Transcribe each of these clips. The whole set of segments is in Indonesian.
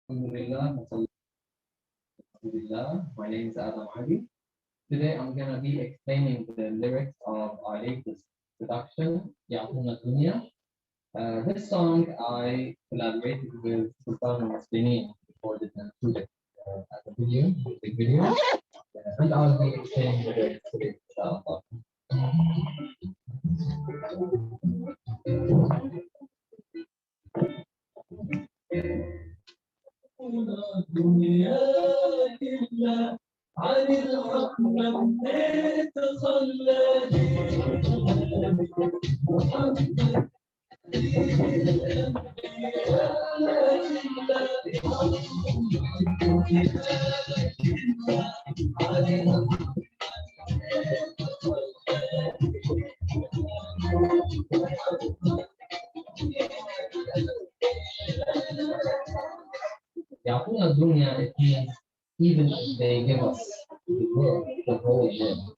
Alhamdulillah, Alhamdulillah. My name is Adam Ali. Today I'm gonna be explaining the lyrics of our latest production, Ya'tuna Dunya. This song I collaborated with Sultan Muslimin, recorded and shooted as a video, music video, and I'll be explaining the lyrics today, inshallah. الدنيا إلا عن الحق من تخلى محمد يعطونا الدنيا, it means even if they give us the world, the whole world.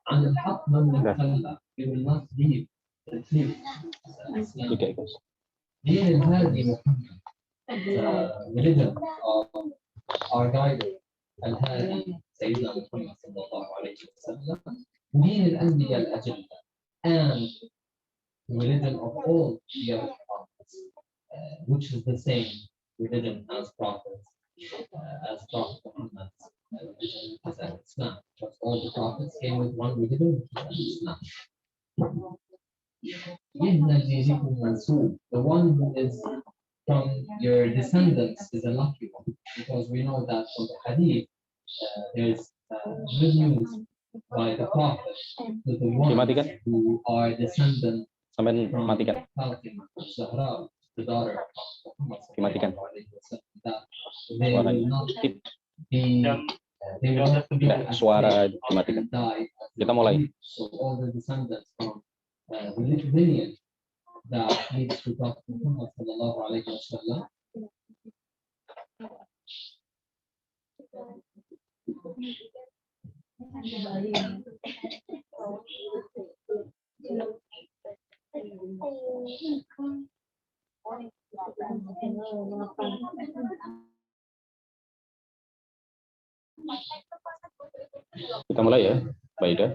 عن الحق من نتخلى, we will not leave the truth. دين الهادي محمد, the religion of our guide الهادي سيدنا محمد صلى الله عليه وسلم, دين الأنبياء الأجلة, and the religion of all the other prophets, which is the same religion as prophets, as Prophet Muhammad's religion is Islam. Because all the prophets came with one religion, which is Islam. The one who is from your descendants is a lucky one, because we know that from the hadith there's good news by the prophet to the ones who are descendants from Fatima, Zahra, the daughter of Muhammad, that they will not be suara dimatikan. Kita mulai. So all the descendants from the lineage that leads to Prophet Muhammad sallallahu alaihi wasallam. Kita mulai ya, Mbak Ida.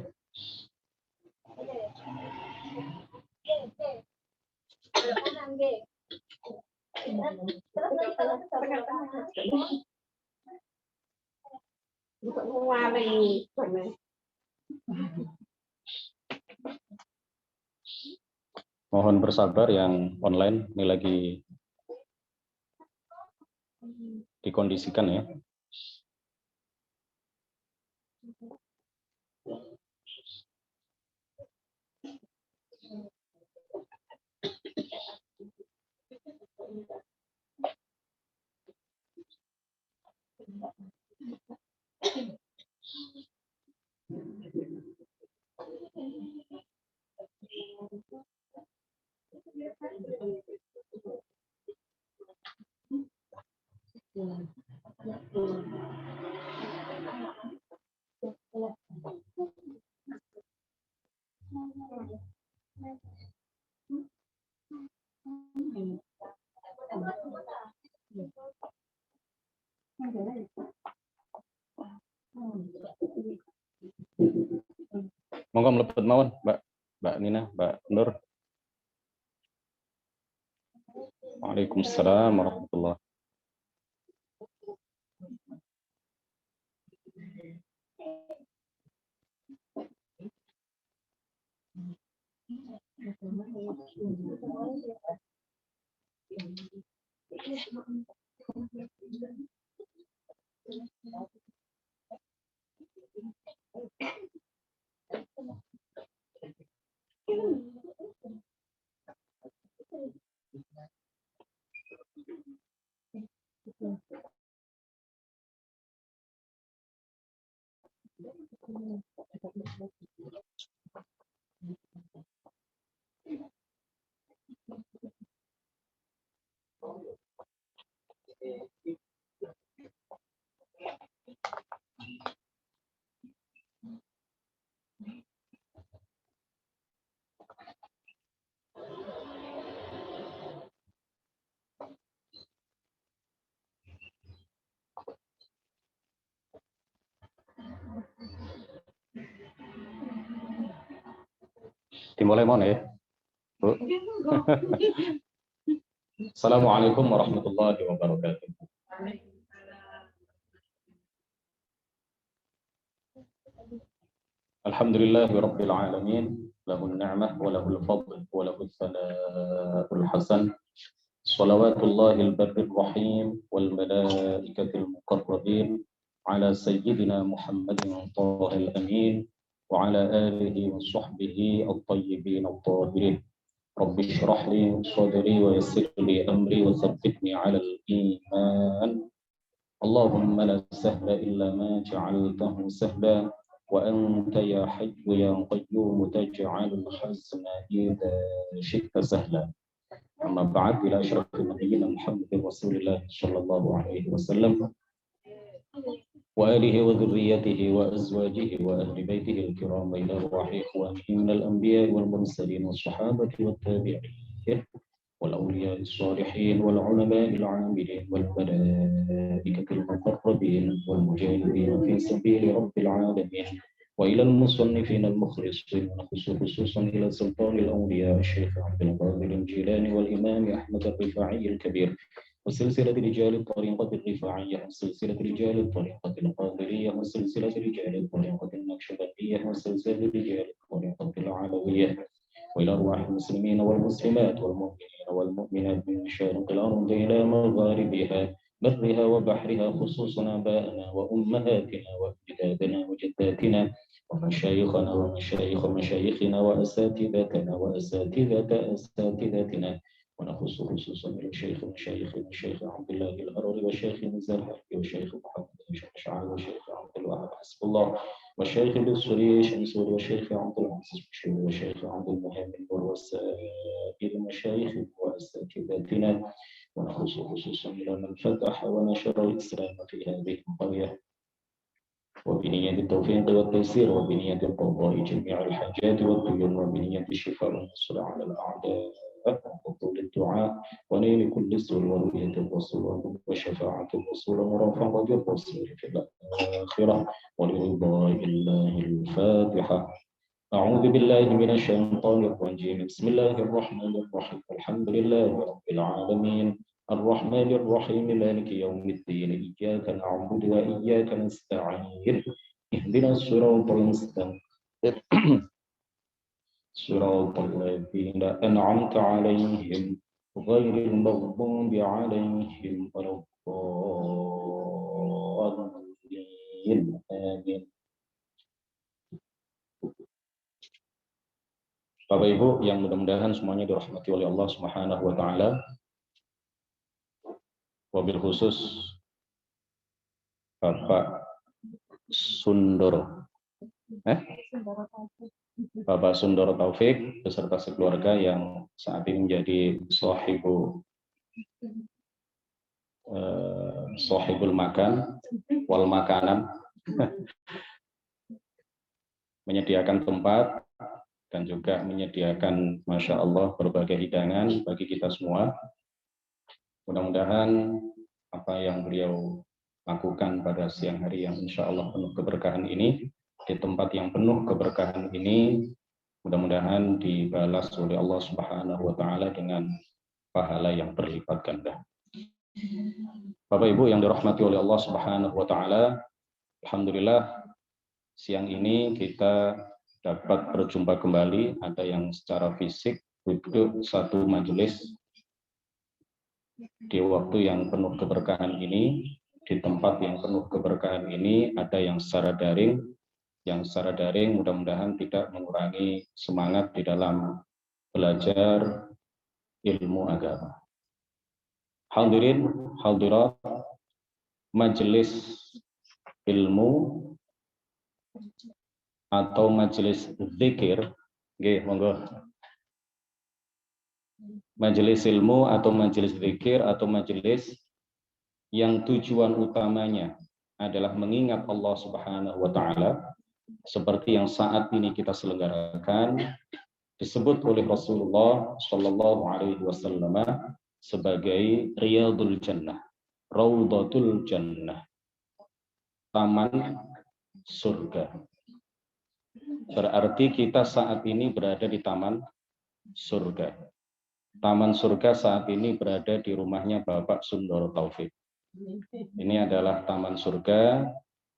Mohon bersabar yang online, ini lagi dikondisikan ya. Monggo mlebet mawon, Mbak Nina, Mbak Nur. Waalaikumsalam warahmatullahi. Dimulai mau ya, Bu. Assalamualaikum warahmatullahi wabarakatuh. Alhamdulillahi rabbil alamin, lahul ni'mah wa lahul fadl wa lahul thana'ul hasan. Salawatullahil barrir rahim wal malaikatil muqarrabin ala sayyidina Muhammadin thahil amin wa ala alihi wa sahbihi at-tayyibin at-tahirin. Rabbi shrah li sadri wa yassir li amri wa tsabbitni 'alal iman. Allahumma la sahla illa ma ja'altahu sahla wa anta ya hayyu ya qayyum taj'alul hazna idza syi'ta sahla. Amma ba'd, ila asyrafil nabiyyin Muhammadin Rasulillah sallallahu alaihi wasallam wa alihi wa dhurriyyatihi wa azwajihi wa ahli baitihi al-kiram ila ruhi ikhwanihi minal anbiya'i wal mursalin was sahabati wat tabi'in wal awliya'i as-salihin wal ulama'il 'amilin wal malaikatil muqarrabin wal mujahidin fi sabili rabbil 'alamin wa ila al-musannifin al-mukhlisin wa khususan ila sultanil awliya Syekh Abdul Qadir al-Jilani wal Imam Ahmad al-Rifa'i al-Kabir وسلسلة رجال الطريقة الرفاعية وسلسلة رجال الطريقة القادرية وسلسلة رجال الطريقة النقشبندية وسلسلة رجال الطريقة العلوية وإلى أرواح المسلمين والمسلمات والمؤمنين والمؤمنات من مشارق الأرض إلى مغاربها برها وبحرها خصوصا آبائنا وأمهاتنا وأجدادنا وجداتنا ومشايخنا ومشايخ مشايخنا وأساتذتنا وأساتذة أساتذتنا ونخص خصوصا إلى شيخ مشايخنا الشيخ عبد الله الهرري والشيخ الزرهري والشيخ محمد بن شعيب والشيخ عبد الوهاب حسب الله والشيخ بالسوري شمسوري والشيخ عبد العزيز بشير والشيخ عبد المهيمن والسائر المشايخ وأساتذتنا ونخص خصوصا إلى من فتح ونشر الإسلام في هذه القرية وبنية التوفيق والتيسير وبنية القضاء جميع الحاجات والديون وبنية الشفاء والنصر على الأعداء وطول الدعاء ونيل كل سر ورؤية الرسول وشفاعة الرسول ورفعة الرسول في الآخرة ولرضاء الله الفاتحة. أعوذ بالله من الشيطان الرجيم. بسم الله الرحمن الرحيم. الحمد لله رب العالمين الرحمن الرحيم مالك يوم الدين إياك نعبد وإياك نستعين اهدنا الصراط المستقيم صراط الذين أنعمت عليهم غير المغضوب عليهم ولا الضالين آمين. Bapak Ibu yang mudah-mudahan semuanya dirahmati oleh Allah Subhanahu wa taala. Wabil khusus Bapak Sundoro. Bapak Sundoro Taufik beserta sekeluarga yang saat ini menjadi sahibul makan wal makanan menyediakan tempat dan juga menyediakan Masya Allah berbagai hidangan bagi kita semua. Mudah-mudahan apa yang beliau lakukan pada siang hari yang insya Allah penuh keberkahan ini, di tempat yang penuh keberkahan ini, mudah-mudahan dibalas oleh Allah Subhanahu wa taala dengan pahala yang berlipat ganda. Bapak Ibu yang dirahmati oleh Allah Subhanahu wa taala, alhamdulillah siang ini kita dapat berjumpa kembali, ada yang secara fisik duduk satu majelis di waktu yang penuh keberkahan ini, di tempat yang penuh keberkahan ini, ada yang secara daring. Yang secara daring mudah-mudahan tidak mengurangi semangat di dalam belajar ilmu agama. Hadirin, hadirat, majelis ilmu atau majelis zikir, monggo. Majelis ilmu atau majelis zikir atau majelis yang tujuan utamanya adalah mengingat Allah Subhanahu wa taala, seperti yang saat ini kita selenggarakan, disebut oleh Rasulullah Shallallahu Alaihi Wasallam sebagai Riyadul Jannah, Raudhatul Jannah, taman surga. Berarti kita saat ini berada di taman surga. Taman surga saat ini berada di rumahnya Bapak Sundoro Taufik. Ini adalah taman surga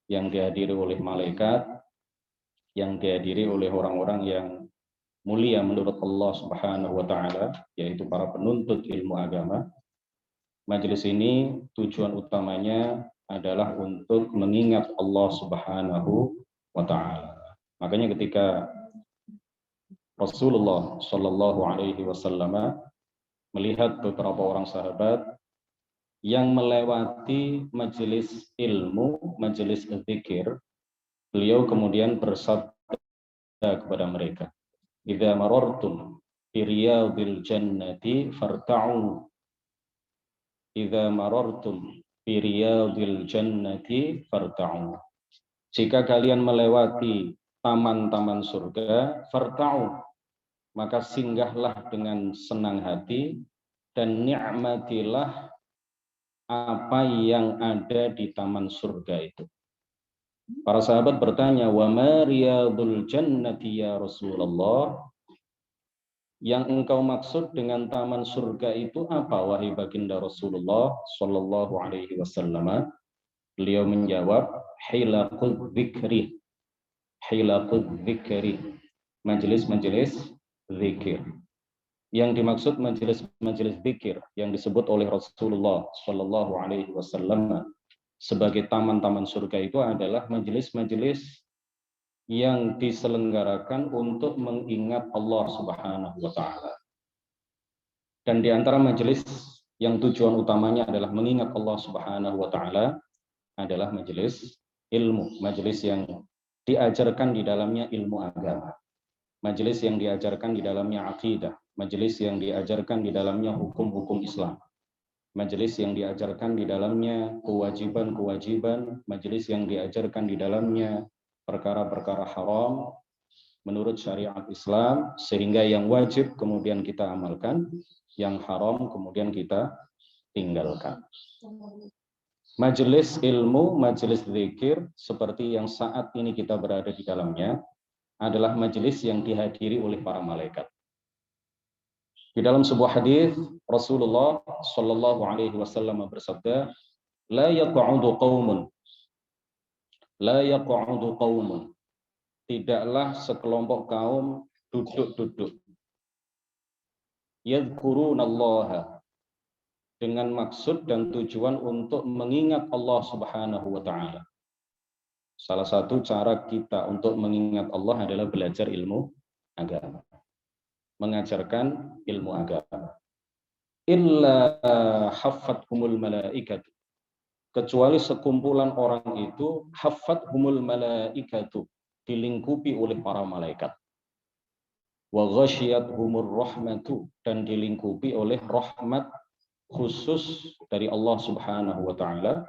yang dihadiri oleh malaikat, yang dihadiri oleh orang-orang yang mulia menurut Allah Subhanahu wa taala, yaitu para penuntut ilmu agama. Majelis ini tujuan utamanya adalah untuk mengingat Allah Subhanahu wa taala. Makanya ketika Rasulullah Shallallahu alaihi wasallam melihat beberapa orang sahabat yang melewati majelis ilmu, majelis zikir, beliau kemudian bersabda kepada mereka, "Idza marartum bi riyadil jannati farta'u." Idza marartum bi riyadil jannati farta'u. Jika kalian melewati taman-taman surga, farta'u, maka singgahlah dengan senang hati dan nikmatilah apa yang ada di taman surga itu. Para sahabat bertanya, "Wa ma riyadul jannati ya Rasulullah?" Yang engkau maksud dengan taman surga itu apa, wahai baginda Rasulullah Shallallahu alaihi wasallam? Beliau menjawab, hilaqudz dzikri. Hilaqudz dzikri. Majelis-majelis zikir. Yang dimaksud majelis-majelis zikir yang disebut oleh Rasulullah Shallallahu alaihi wasallam sebagai taman-taman surga itu adalah majelis-majelis yang diselenggarakan untuk mengingat Allah Subhanahu wa taala. Dan di antara majelis yang tujuan utamanya adalah mengingat Allah Subhanahu wa taala adalah majelis ilmu, majelis yang diajarkan di dalamnya ilmu agama. Majelis yang diajarkan di dalamnya akidah, majelis yang diajarkan di dalamnya hukum-hukum Islam. Majelis yang diajarkan di dalamnya kewajiban-kewajiban, majelis yang diajarkan di dalamnya perkara-perkara haram menurut syariat Islam, sehingga yang wajib kemudian kita amalkan, yang haram kemudian kita tinggalkan. Majelis ilmu, majelis zikir seperti yang saat ini kita berada di dalamnya adalah majelis yang dihadiri oleh para malaikat. Di dalam sebuah hadis Rasulullah Shallallahu alaihi wasallam bersabda, "La yaq'udu qaumun, la yaq'udu qaumun." Tidaklah sekelompok kaum duduk-duduk. Yadhkurunallaha, dengan maksud dan tujuan untuk mengingat Allah Subhanahu wa taala. Salah satu cara kita untuk mengingat Allah adalah belajar ilmu agama. Mengajarkan ilmu agama. Illa haffathumul malaikatu. Kecuali sekumpulan orang itu haffathumul malaikatu, dilingkupi oleh para malaikat. Wa ghasyiyatuhumur rahmatu, dan dilingkupi oleh rahmat khusus dari Allah Subhanahu wa taala.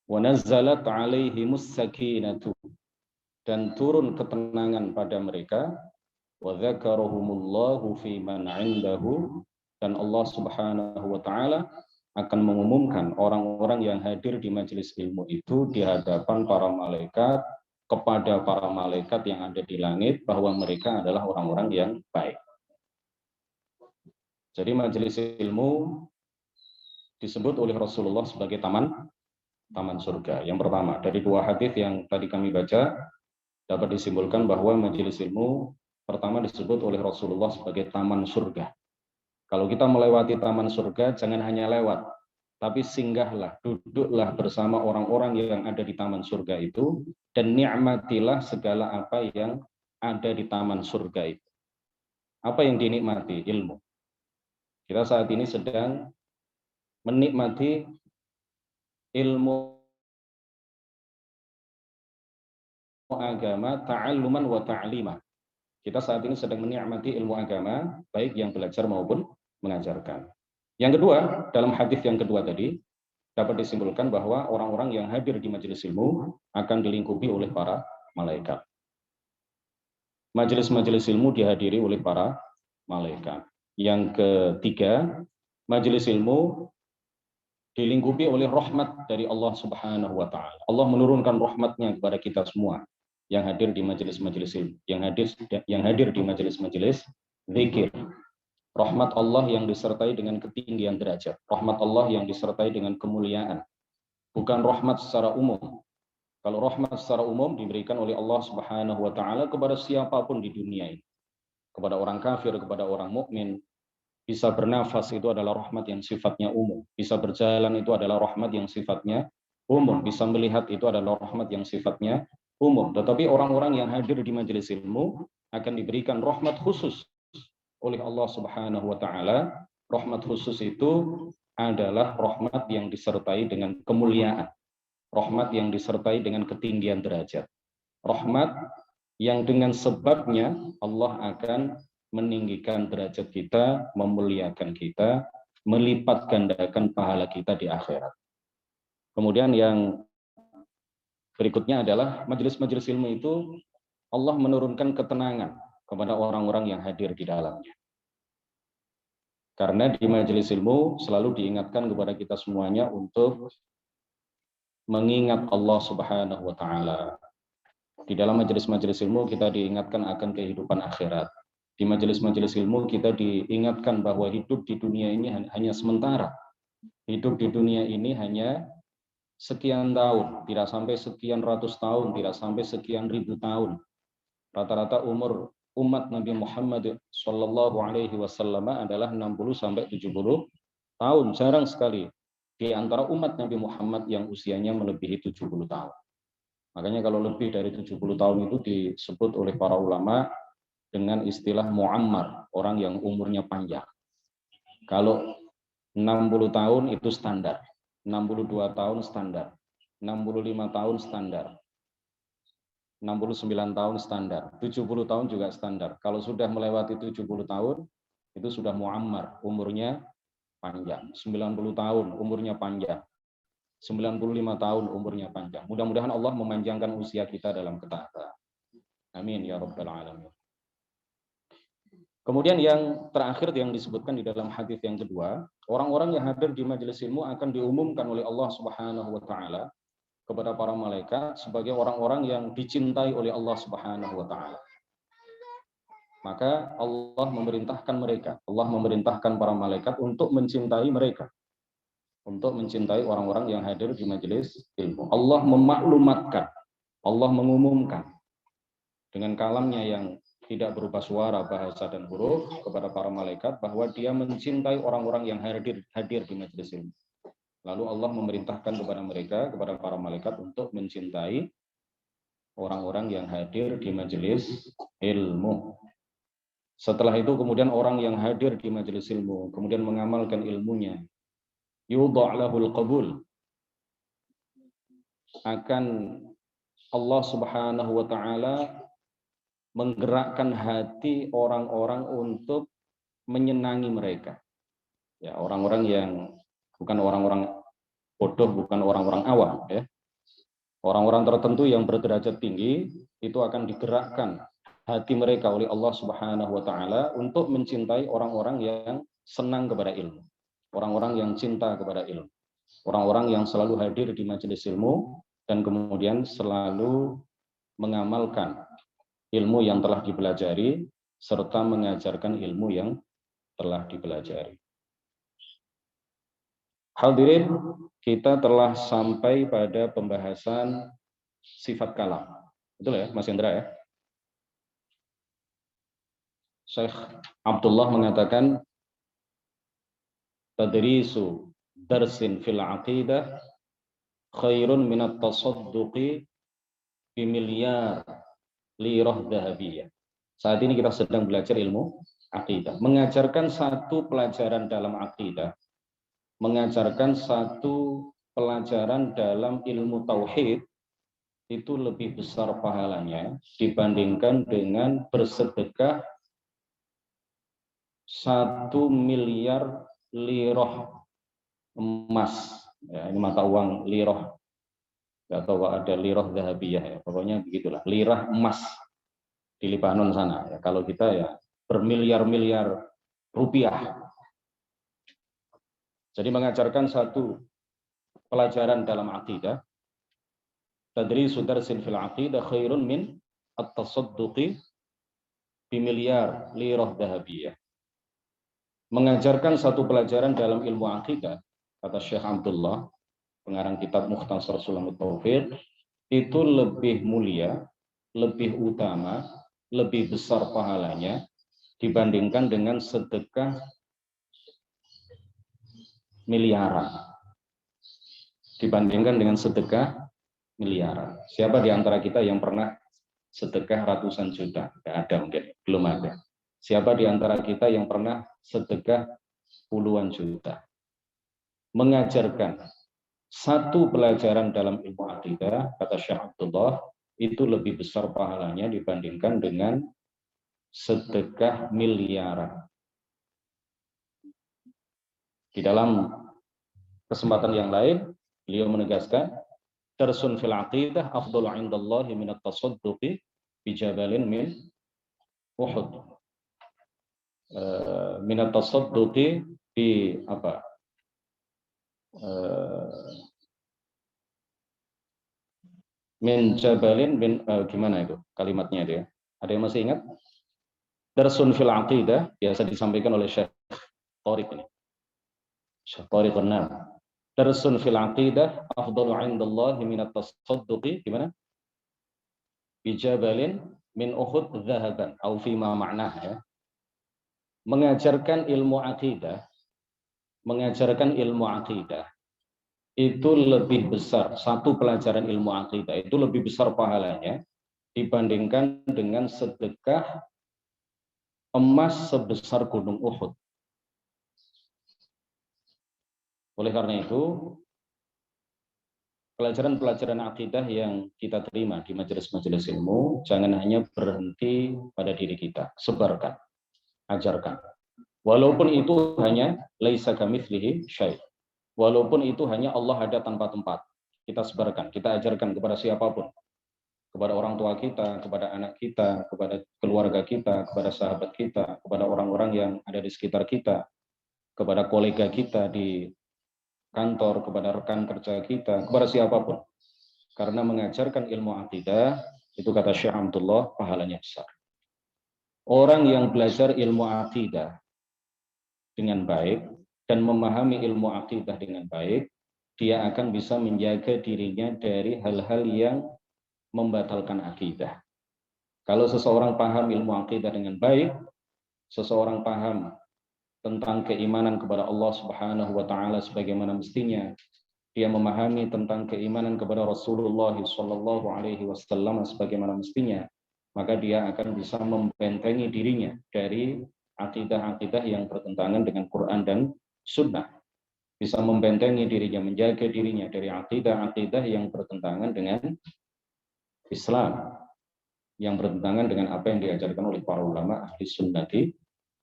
Wa nazzalat alaihimus sakinatu, dan turun ketenangan pada mereka. Wa dzakarahumullahu fi man 'indahu, dan Allah Subhanahu wa taala akan mengumumkan orang-orang yang hadir di majelis ilmu itu di hadapan para malaikat, kepada para malaikat yang ada di langit, bahwa mereka adalah orang-orang yang baik. Jadi majelis ilmu disebut oleh Rasulullah sebagai taman surga. Yang pertama, dari dua hadis yang tadi kami baca, dapat disimpulkan bahwa majelis ilmu pertama disebut oleh Rasulullah sebagai taman surga. Kalau kita melewati taman surga, jangan hanya lewat, tapi singgahlah, duduklah bersama orang-orang yang ada di taman surga itu, dan nikmatilah segala apa yang ada di taman surga itu. Apa yang dinikmati? Ilmu. Kita saat ini sedang menikmati ilmu agama, ta'alluman wa ta'lima. Kita saat ini sedang menikmati ilmu agama, baik yang belajar maupun mengajarkan. Yang kedua, dalam hadis yang kedua tadi, dapat disimpulkan bahwa orang-orang yang hadir di majelis ilmu akan dilingkupi oleh para malaikat. Majelis-majelis ilmu dihadiri oleh para malaikat. Yang ketiga, majelis ilmu dilingkupi oleh rahmat dari Allah Subhanahu wa taala. Allah menurunkan rahmatnya kepada kita semua. yang hadir di majelis-majelis ilmu, yang hadir di majelis-majelis zikir. Rahmat Allah yang disertai dengan ketinggian derajat, rahmat Allah yang disertai dengan kemuliaan, bukan rahmat secara umum. Kalau rahmat secara umum diberikan oleh Allah Subhanahu wa taala kepada siapapun di dunia ini. Kepada orang kafir, kepada orang mukmin, bisa bernafas itu adalah rahmat yang sifatnya umum, bisa berjalan itu adalah rahmat yang sifatnya umum, bisa melihat itu adalah rahmat yang sifatnya umum. Tetapi orang-orang yang hadir di majelis ilmu akan diberikan rahmat khusus oleh Allah Subhanahu wa taala. Rahmat khusus itu adalah rahmat yang disertai dengan kemuliaan, rahmat yang disertai dengan ketinggian derajat, rahmat yang dengan sebabnya Allah akan meninggikan derajat kita, memuliakan kita, melipat gandakan pahala kita di akhirat. Kemudian yang berikutnya adalah majelis-majelis ilmu itu Allah menurunkan ketenangan kepada orang-orang yang hadir di dalamnya. Karena di majelis ilmu selalu diingatkan kepada kita semuanya untuk mengingat Allah Subhanahu wa taala. Di dalam majelis-majelis ilmu kita diingatkan akan kehidupan akhirat. Di majelis-majelis ilmu kita diingatkan bahwa hidup di dunia ini hanya sementara. Hidup di dunia ini hanya sekian tahun, tidak sampai sekian ratus tahun, tidak sampai sekian ribu tahun. Rata-rata umur umat Nabi Muhammad Shallallahu Alaihi Wasallam adalah 60 sampai 70 tahun. Jarang sekali di antara umat Nabi Muhammad yang usianya melebihi 70 tahun. Makanya kalau lebih dari 70 tahun itu disebut oleh para ulama dengan istilah muammar, orang yang umurnya panjang. Kalau 60 tahun itu standar, 62 tahun standar, 65 tahun standar, 69 tahun standar, 70 tahun juga standar. Kalau sudah melewati 70 tahun, itu sudah muammar, umurnya panjang. 90 tahun, umurnya panjang. 95 tahun, umurnya panjang. Mudah-mudahan Allah memanjangkan usia kita dalam ketaatan. Amin, ya Rabbal Alamin. Kemudian yang terakhir yang disebutkan di dalam hadis yang kedua, orang-orang yang hadir di majelis ilmu akan diumumkan oleh Allah Subhanahu wa taala kepada para malaikat sebagai orang-orang yang dicintai oleh Allah Subhanahu wa taala. Maka Allah memerintahkan para malaikat untuk mencintai mereka. Untuk mencintai orang-orang yang hadir di majelis ilmu. Allah memaklumatkan, Allah mengumumkan dengan kalamnya yang tidak berupa suara, bahasa, dan huruf kepada para malaikat bahwa dia mencintai orang-orang yang hadir di majelis ilmu. Lalu Allah memerintahkan kepada mereka, kepada para malaikat untuk mencintai orang-orang yang hadir di majelis ilmu. Setelah itu kemudian orang yang hadir di majelis ilmu, kemudian mengamalkan ilmunya, yudha' lahul qabul, akan Allah Subhanahu wa taala menggerakkan hati orang-orang untuk menyenangi mereka. Ya, orang-orang yang bukan orang-orang bodoh, bukan orang-orang awam, ya. Orang-orang tertentu yang berderajat tinggi itu akan digerakkan hati mereka oleh Allah Subhanahu wa taala untuk mencintai orang-orang yang senang kepada ilmu, orang-orang yang cinta kepada ilmu, orang-orang yang selalu hadir di majelis ilmu dan kemudian selalu mengamalkan ilmu yang telah dipelajari serta mengajarkan ilmu yang telah dipelajari. Hadirin, kita telah sampai pada pembahasan sifat kalam. Betul ya, Mas Hendra ya? Syekh Abdullah mengatakan, tadrisu darsin fil aqidah khairun minat tasadduqi bimilyar lirah dhahabiyah. Saat ini kita sedang belajar ilmu akidah. Mengajarkan satu pelajaran dalam akidah, mengajarkan satu pelajaran dalam ilmu tauhid itu lebih besar pahalanya dibandingkan dengan bersedekah 1 miliar lirah emas. Ya, ini mata uang lirah. Nggak tahu ada lirah dhahabiyah ya. Pokoknya begitulah, lirah emas di Lebanon sana. Ya, kalau kita ya bermiliar-miliar rupiah. Jadi mengajarkan satu pelajaran dalam akidah tadrisu darsin fil aqidah khairun min at-tasadduqi bimilyar lirah dahabiyah. Mengajarkan satu pelajaran dalam ilmu akidah, kata Syekh Abdullah, pengarang kitab Mukhtasar Sulamut Taufiq, itu lebih mulia, lebih utama, lebih besar pahalanya dibandingkan dengan sedekah miliaran. Dibandingkan dengan sedekah miliaran. Siapa di antara kita yang pernah sedekah ratusan juta? Tidak ada mungkin, belum ada. Siapa di antara kita yang pernah sedekah puluhan juta? Mengajarkan satu pelajaran dalam ilmu akidah, kata Syekh Abdullah, itu lebih besar pahalanya dibandingkan dengan sedekah miliaran. Di dalam kesempatan yang lain, beliau menegaskan, darsun fil aqidah afdalu indallahi min at-tasadduqi bi jabalin min Uhud. Min at-tasadduqi bi apa? Min jabalin min gimana itu kalimatnya dia? Ada yang masih ingat? Darsun fil aqidah biasa disampaikan oleh Syekh Thariq ini. Syekh Thariq An-Nam. Darsun fil aqidah afdalu indallahi min at-tasadduqi gimana? Bi jabalin min Uhud dhahaban au fi ma ma'nah ya. Mengajarkan ilmu akidah itu lebih besar, satu pelajaran ilmu akidah itu lebih besar pahalanya dibandingkan dengan sedekah emas sebesar gunung Uhud. Oleh karena itu, pelajaran-pelajaran akidah yang kita terima di majelis-majelis ilmu jangan hanya berhenti pada diri kita, sebarkan, ajarkan. Walaupun itu hanya laisa kamitslihi syai'. Walaupun itu hanya Allah ada tanpa tempat. Kita sebarkan, kita ajarkan kepada siapapun. Kepada orang tua kita, kepada anak kita, kepada keluarga kita, kepada sahabat kita, kepada orang-orang yang ada di sekitar kita, kepada kolega kita di kantor, kepada rekan kerja kita, kepada siapapun. Karena mengajarkan ilmu akidah, itu kata Syekh Abdullah, pahalanya besar. Orang yang belajar ilmu akidah dengan baik dan memahami ilmu akidah dengan baik, dia akan bisa menjaga dirinya dari hal-hal yang membatalkan akidah. Kalau seseorang paham ilmu akidah dengan baik, seseorang paham tentang keimanan kepada Allah Subhanahu wa taala sebagaimana mestinya, dia memahami tentang keimanan kepada Rasulullah sallallahu alaihi wasallam sebagaimana mestinya, maka dia akan bisa membentengi dirinya dari akidah-akidah yang bertentangan dengan Quran dan Sunnah, bisa membentengi dirinya, menjaga dirinya dari akidah-akidah yang bertentangan dengan Islam, yang bertentangan dengan apa yang diajarkan oleh para ulama ahli sunnati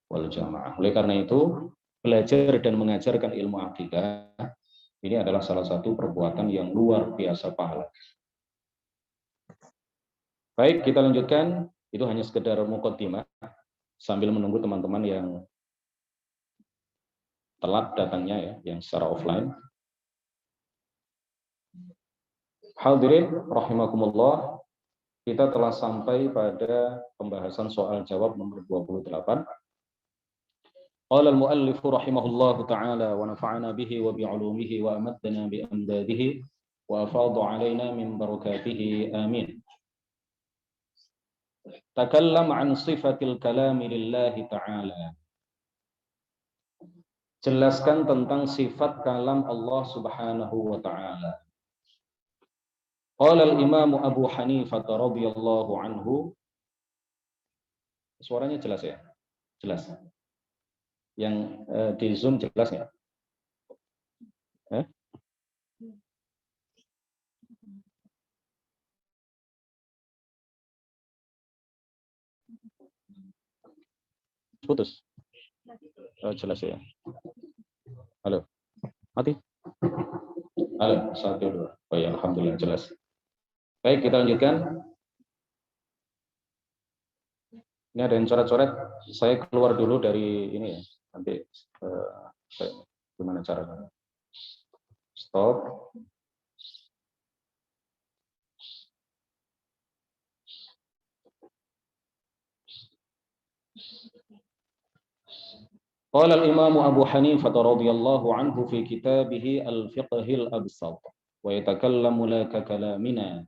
wal jamaah. Oleh karena itu, belajar dan mengajarkan ilmu akidah ini adalah salah satu perbuatan yang luar biasa pahala. Baik, kita lanjutkan. Itu hanya sekedar muqaddimah sambil menunggu teman-teman yang telat datangnya ya, yang secara offline. Hadirin rahimakumullah, kita telah sampai pada pembahasan soal jawab nomor 28. Qala al-muallif rahimahullahu ta'ala wa nafa'ana bihi wa bi'ulumihi wa amaddana bi amdadihi wa afadha 'alaina min barakatihi amin. Takallam 'an sifatil kalami lillahi ta'ala. Jelaskan tentang sifat kalam Allah Subhanahu wa taala. Qala al-Imam Abu Hanifah radhiyallahu anhu. Suaranya jelas ya? Jelas. Yang di Zoom jelas nggak? Putus. Oh, jelas ya. Halo. Mati. Halo, 1 2. Oh ya, alhamdulillah jelas. Baik, kita lanjutkan. Ini ada yang coret-coret. Saya keluar dulu dari ini ya. Nanti gimana caranya? Stop. Qala al-Imam Abu Hanifah radhiyallahu anhu fi kitabih Al-Fiqh al-Absat wa yatakallamu la ka kalamina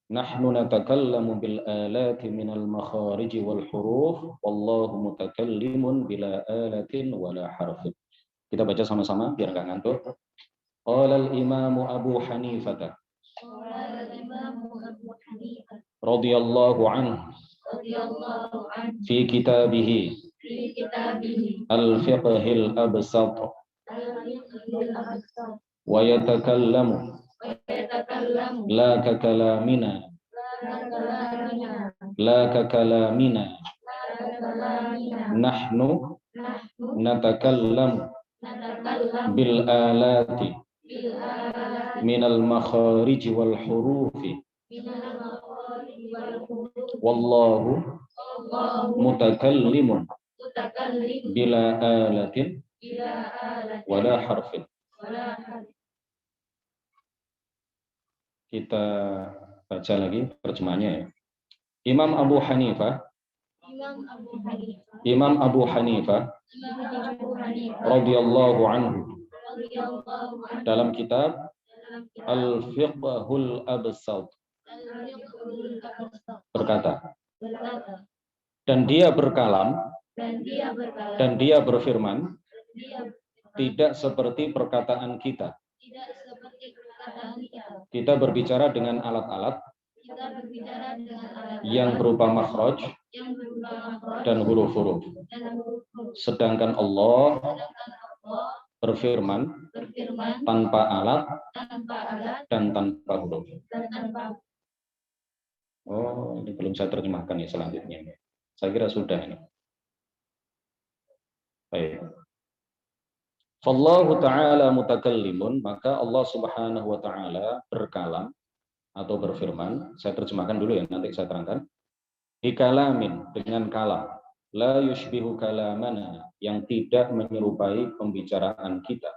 nahnu natakallamu bil alati min al-makharij wal huruf wallahu mutakallimun bila alatin wala harfin. Kita baca sama-sama biar enggak ngantuk. Qala al-Imam Abu Hanifah radhiyallahu anhu fi kitabih Al-Fiqh al-Absat wa yatakallamu la ka kalamina nahnu natakallamu bil alati minal makharij wal hurufi wallahu mutakallimun bila alatin wala harfin. Kita baca lagi terjemahannya ya. Imam Abu Hanifah radhiyallahu anhu dalam kitab Al-Fiqhul Absat berkata, dan dia berkalam dan dia berfirman tidak seperti perkataan kita. Kita berbicara dengan alat-alat yang berupa makhraj dan huruf-huruf. Sedangkan Allah berfirman tanpa alat dan tanpa huruf. Oh, ini belum saya terjemahkan ya selanjutnya. Saya kira sudah ini. Baik. Fallahu ta'ala mutakallimun, maka Allah Subhanahu wa ta'ala berkalam atau berfirman. Saya terjemahkan dulu ya, nanti saya terangkan. Bikalamin, dengan kalam. La yushbihu kalamana, yang tidak menyerupai pembicaraan kita,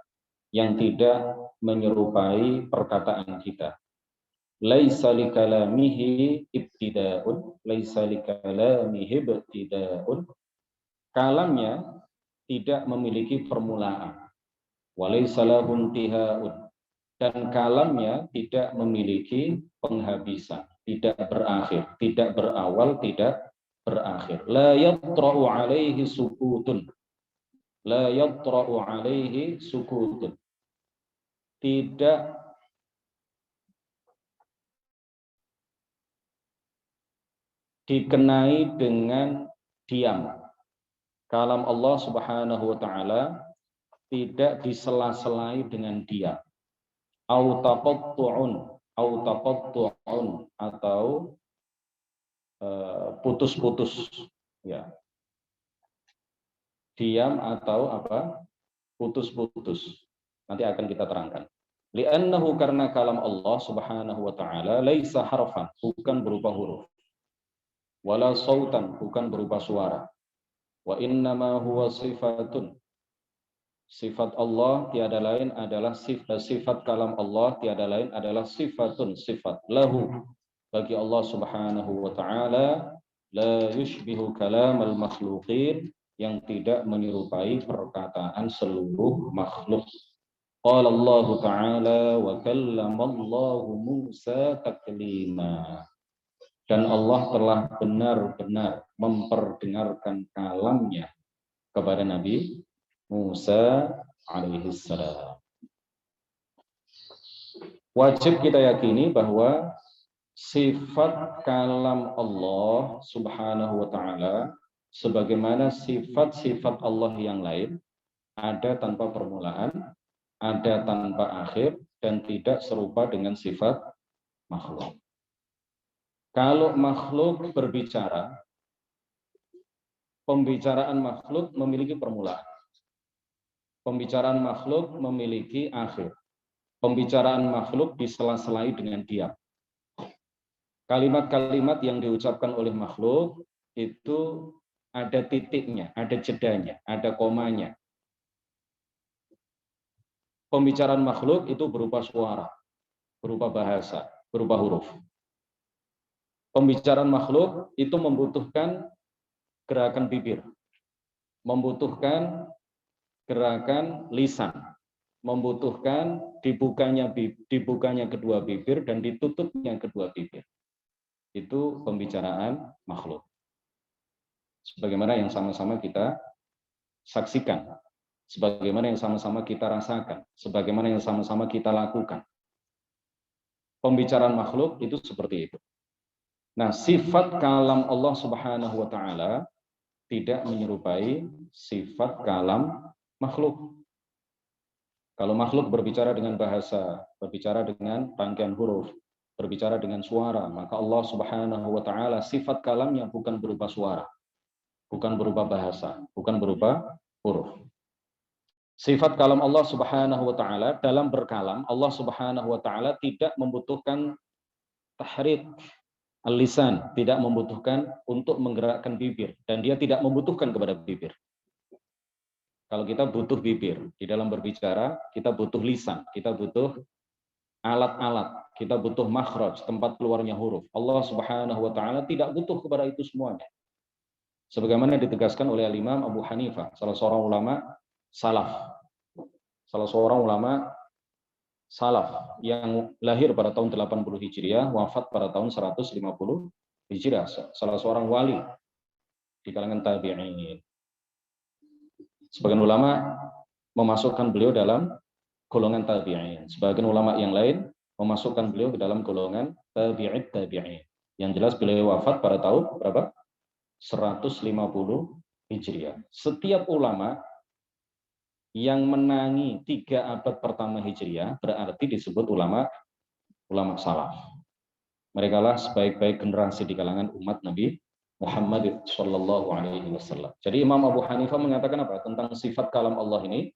yang tidak menyerupai perkataan kita. Laisa likalamihi ibtida'un, laisa likalamihi ibtida'un. Kalamnya tidak memiliki permulaan. Walaysa lahu intiha'un, dan kalamnya tidak memiliki penghabisan, tidak berakhir, tidak berawal, tidak berakhir. La yatra'u alaihi sukutun. La yatra'u alaihi sukutun. Tidak dikenai dengan diam. Kalam Allah Subhanahu wa ta'ala tidak disela-selai dengan diam. Au taqattu'un atau putus-putus ya. Diam atau apa? Putus-putus. Nanti akan kita terangkan. Li'annahu, karena kalam Allah Subhanahu wa ta'ala laisa harfan, bukan berupa huruf. Wala sautan, bukan berupa suara. Wa innama huwa sifatun. Sifat Allah tiada lain adalah sifat kalam Allah tiada lain adalah sifatun, sifat lahu bagi Allah Subhanahu wa ta'ala, la yushbihu kalamal makhluqin, yang tidak menyerupai perkataan seluruh makhluk. Qala Allah ta'ala wa kallamallahu Musa taklima. Dan Allah telah benar-benar memperdengarkan kalamnya kepada Nabi Musa alaihissalam. Wajib kita yakini bahwa sifat kalam Allah Subhanahu wa ta'ala sebagaimana sifat-sifat Allah yang lain, ada tanpa permulaan, ada tanpa akhir, dan tidak serupa dengan sifat makhluk. Kalau makhluk berbicara, pembicaraan makhluk memiliki permulaan. Pembicaraan makhluk memiliki akhir. Pembicaraan makhluk disela-selai dengan diam. Kalimat-kalimat yang diucapkan oleh makhluk itu ada titiknya, ada jedanya, ada komanya. Pembicaraan makhluk itu berupa suara, berupa bahasa, berupa huruf. Pembicaraan makhluk itu membutuhkan gerakan bibir. membutuhkan gerakan lisan, membutuhkan dibukanya kedua bibir dan ditutupnya kedua bibir. Itu pembicaraan makhluk. Sebagaimana yang sama-sama kita saksikan, sebagaimana yang sama-sama kita rasakan, sebagaimana yang sama-sama kita lakukan. Pembicaraan makhluk itu seperti itu. Nah, sifat kalam Allah Subhanahu wa taala tidak menyerupai sifat kalam makhluk. Kalau makhluk berbicara dengan bahasa, berbicara dengan rangkaian huruf, berbicara dengan suara, maka Allah Subhanahu wa taala sifat kalamnya bukan berupa suara, bukan berupa bahasa, bukan berupa huruf. Sifat kalam Allah Subhanahu wa taala dalam berkalam, Allah Subhanahu wa taala tidak membutuhkan tahrik al-lisan, tidak membutuhkan untuk menggerakkan bibir, dan dia tidak membutuhkan kepada bibir. Kalau kita butuh bibir di dalam berbicara, kita butuh lisan, kita butuh alat-alat, kita butuh makhraj, tempat keluarnya huruf. Allah Subhanahu wa taala tidak butuh kepada itu semuanya. Sebagaimana ditegaskan oleh Imam Abu Hanifah, salah seorang ulama salaf. Salah seorang ulama salaf yang lahir pada tahun 80 Hijriah, wafat pada tahun 150 Hijriah. Salah seorang wali di kalangan tabi'in. Sebagian ulama memasukkan beliau dalam golongan tabi'in. Sebagian ulama yang lain memasukkan beliau ke dalam golongan tabi'in. Yang jelas beliau wafat pada tahun berapa? 150 Hijriah. Setiap ulama yang menangi 3 abad pertama Hijriah berarti disebut ulama salaf. Mereka lah sebaik-baik generasi di kalangan umat Nabi Muhammad Shallallahu Alaihi Wasallam. Jadi Imam Abu Hanifah mengatakan apa tentang sifat kalam Allah ini?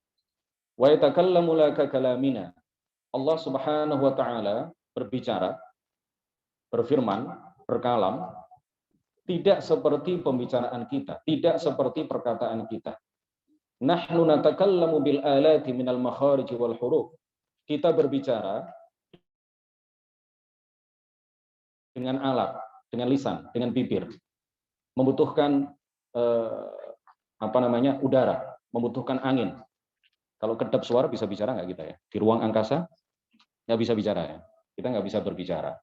Wa yatakallamu laka kalamina. Allah Subhanahu wa taala berbicara, berfirman, berkalam tidak seperti pembicaraan kita, tidak seperti perkataan kita. Nahnu natakallamu bil alati minal makharij wal huruf. Kita berbicara dengan alat, dengan lisan, dengan bibir. Membutuhkan udara, membutuhkan angin. Kalau kedap suara bisa bicara nggak kita ya? Di ruang angkasa nggak bisa bicara ya. Kita nggak bisa berbicara.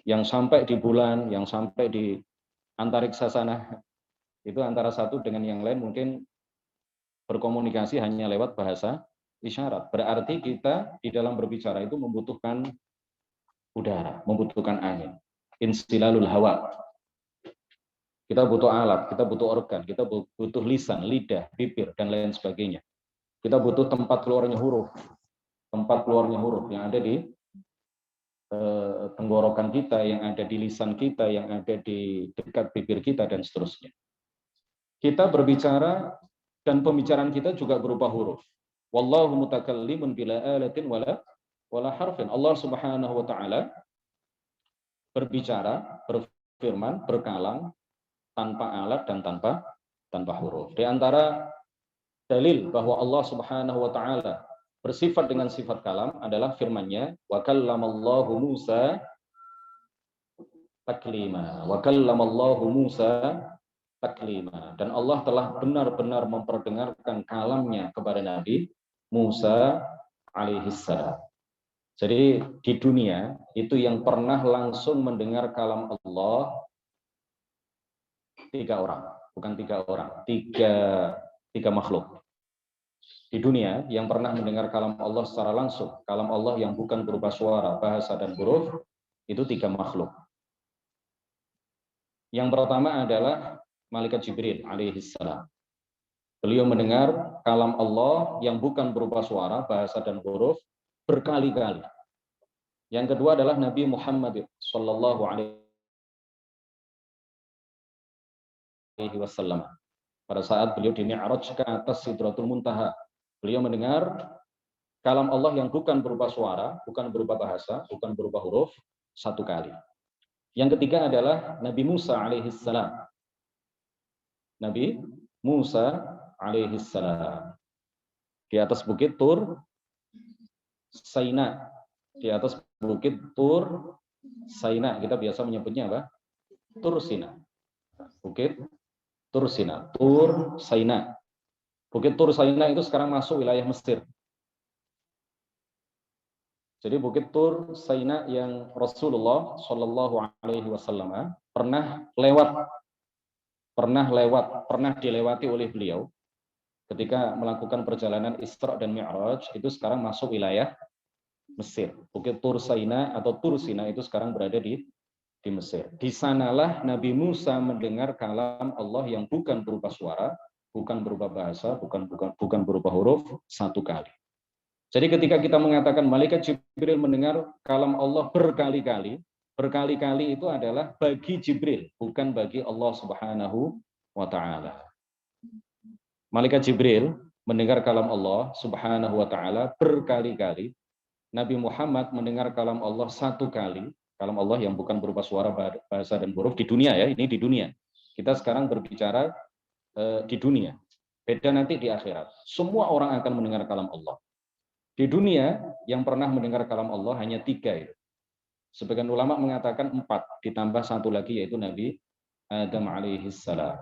Yang sampai di bulan, yang sampai di antariksa sana, itu antara satu dengan yang lain mungkin berkomunikasi hanya lewat bahasa isyarat. Berarti kita di dalam berbicara itu membutuhkan udara, membutuhkan angin. Instilalul hawa. Kita butuh alat, kita butuh organ, kita butuh lisan, lidah, bibir, dan lain sebagainya. Kita butuh tempat keluarnya huruf yang ada di tenggorokan kita, yang ada di lisan kita, yang ada di dekat bibir kita, dan seterusnya. Kita berbicara dan pembicaraan kita juga berupa huruf. Wallahu mutakallimun bila alatin wala harfin. Allah Subhanahu wa taala berbicara, berfirman, berkalam tanpa alat dan tanpa huruf. Di antara dalil bahwa Allah Subhanahu wa taala bersifat dengan sifat kalam adalah firman-Nya, wa kallamallahu Musa taklima. Wa kallamallahu Musa taklima. Dan Allah telah benar-benar memperdengarkan kalamnya kepada Nabi Musa alaihissalam. Jadi di dunia itu yang pernah langsung mendengar kalam Allah 3 orang, bukan 3 orang, tiga makhluk. Di dunia yang pernah mendengar kalam Allah secara langsung, kalam Allah yang bukan berupa suara, bahasa, dan huruf, itu 3 makhluk. Yang pertama adalah Malaikat Jibril alaihissalam. Beliau mendengar kalam Allah yang bukan berupa suara, bahasa, dan huruf berkali-kali. Yang kedua adalah Nabi Muhammad sallallahu alaihi wasallam. Pada saat beliau di Mi'raj ke atas Sidratul Muntaha, beliau mendengar kalam Allah yang bukan berupa suara, bukan berupa bahasa, bukan berupa huruf 1 kali. Yang ketiga adalah Nabi Musa alaihissalam. Nabi Musa alaihissalam di atas bukit Tur Saina, di atas bukit Tur Saina, kita biasa menyebutnya apa? Tur Sina. Bukit Tur Sina. Tur Saina. Bukit Tur Saina itu sekarang masuk wilayah Mesir. Jadi Bukit Tur Saina yang Rasulullah Shallallahu Alaihi Wasallam pernah dilewati oleh beliau ketika melakukan perjalanan Isra dan Mi'raj, itu sekarang masuk wilayah Mesir. Bukit Tur Saina atau Tur Sina itu sekarang berada di Mesir. Di sanalah Nabi Musa mendengar kalam Allah yang bukan berupa suara, bukan berupa bahasa, bukan berupa huruf, satu kali. Jadi ketika kita mengatakan malaikat Jibril mendengar kalam Allah berkali-kali itu adalah bagi Jibril, bukan bagi Allah Subhanahu wa taala. Malaikat Jibril mendengar kalam Allah Subhanahu wa taala berkali-kali. Nabi Muhammad mendengar kalam Allah satu kali, kalam Allah yang bukan berupa suara, bahasa dan huruf di dunia ya, ini di dunia. Kita sekarang berbicara di dunia. Beda nanti di akhirat. Semua orang akan mendengar kalam Allah. Di dunia yang pernah mendengar kalam Allah hanya 3 itu. Sebagian ulama mengatakan 4 ditambah satu lagi yaitu Nabi Adam alaihissalam.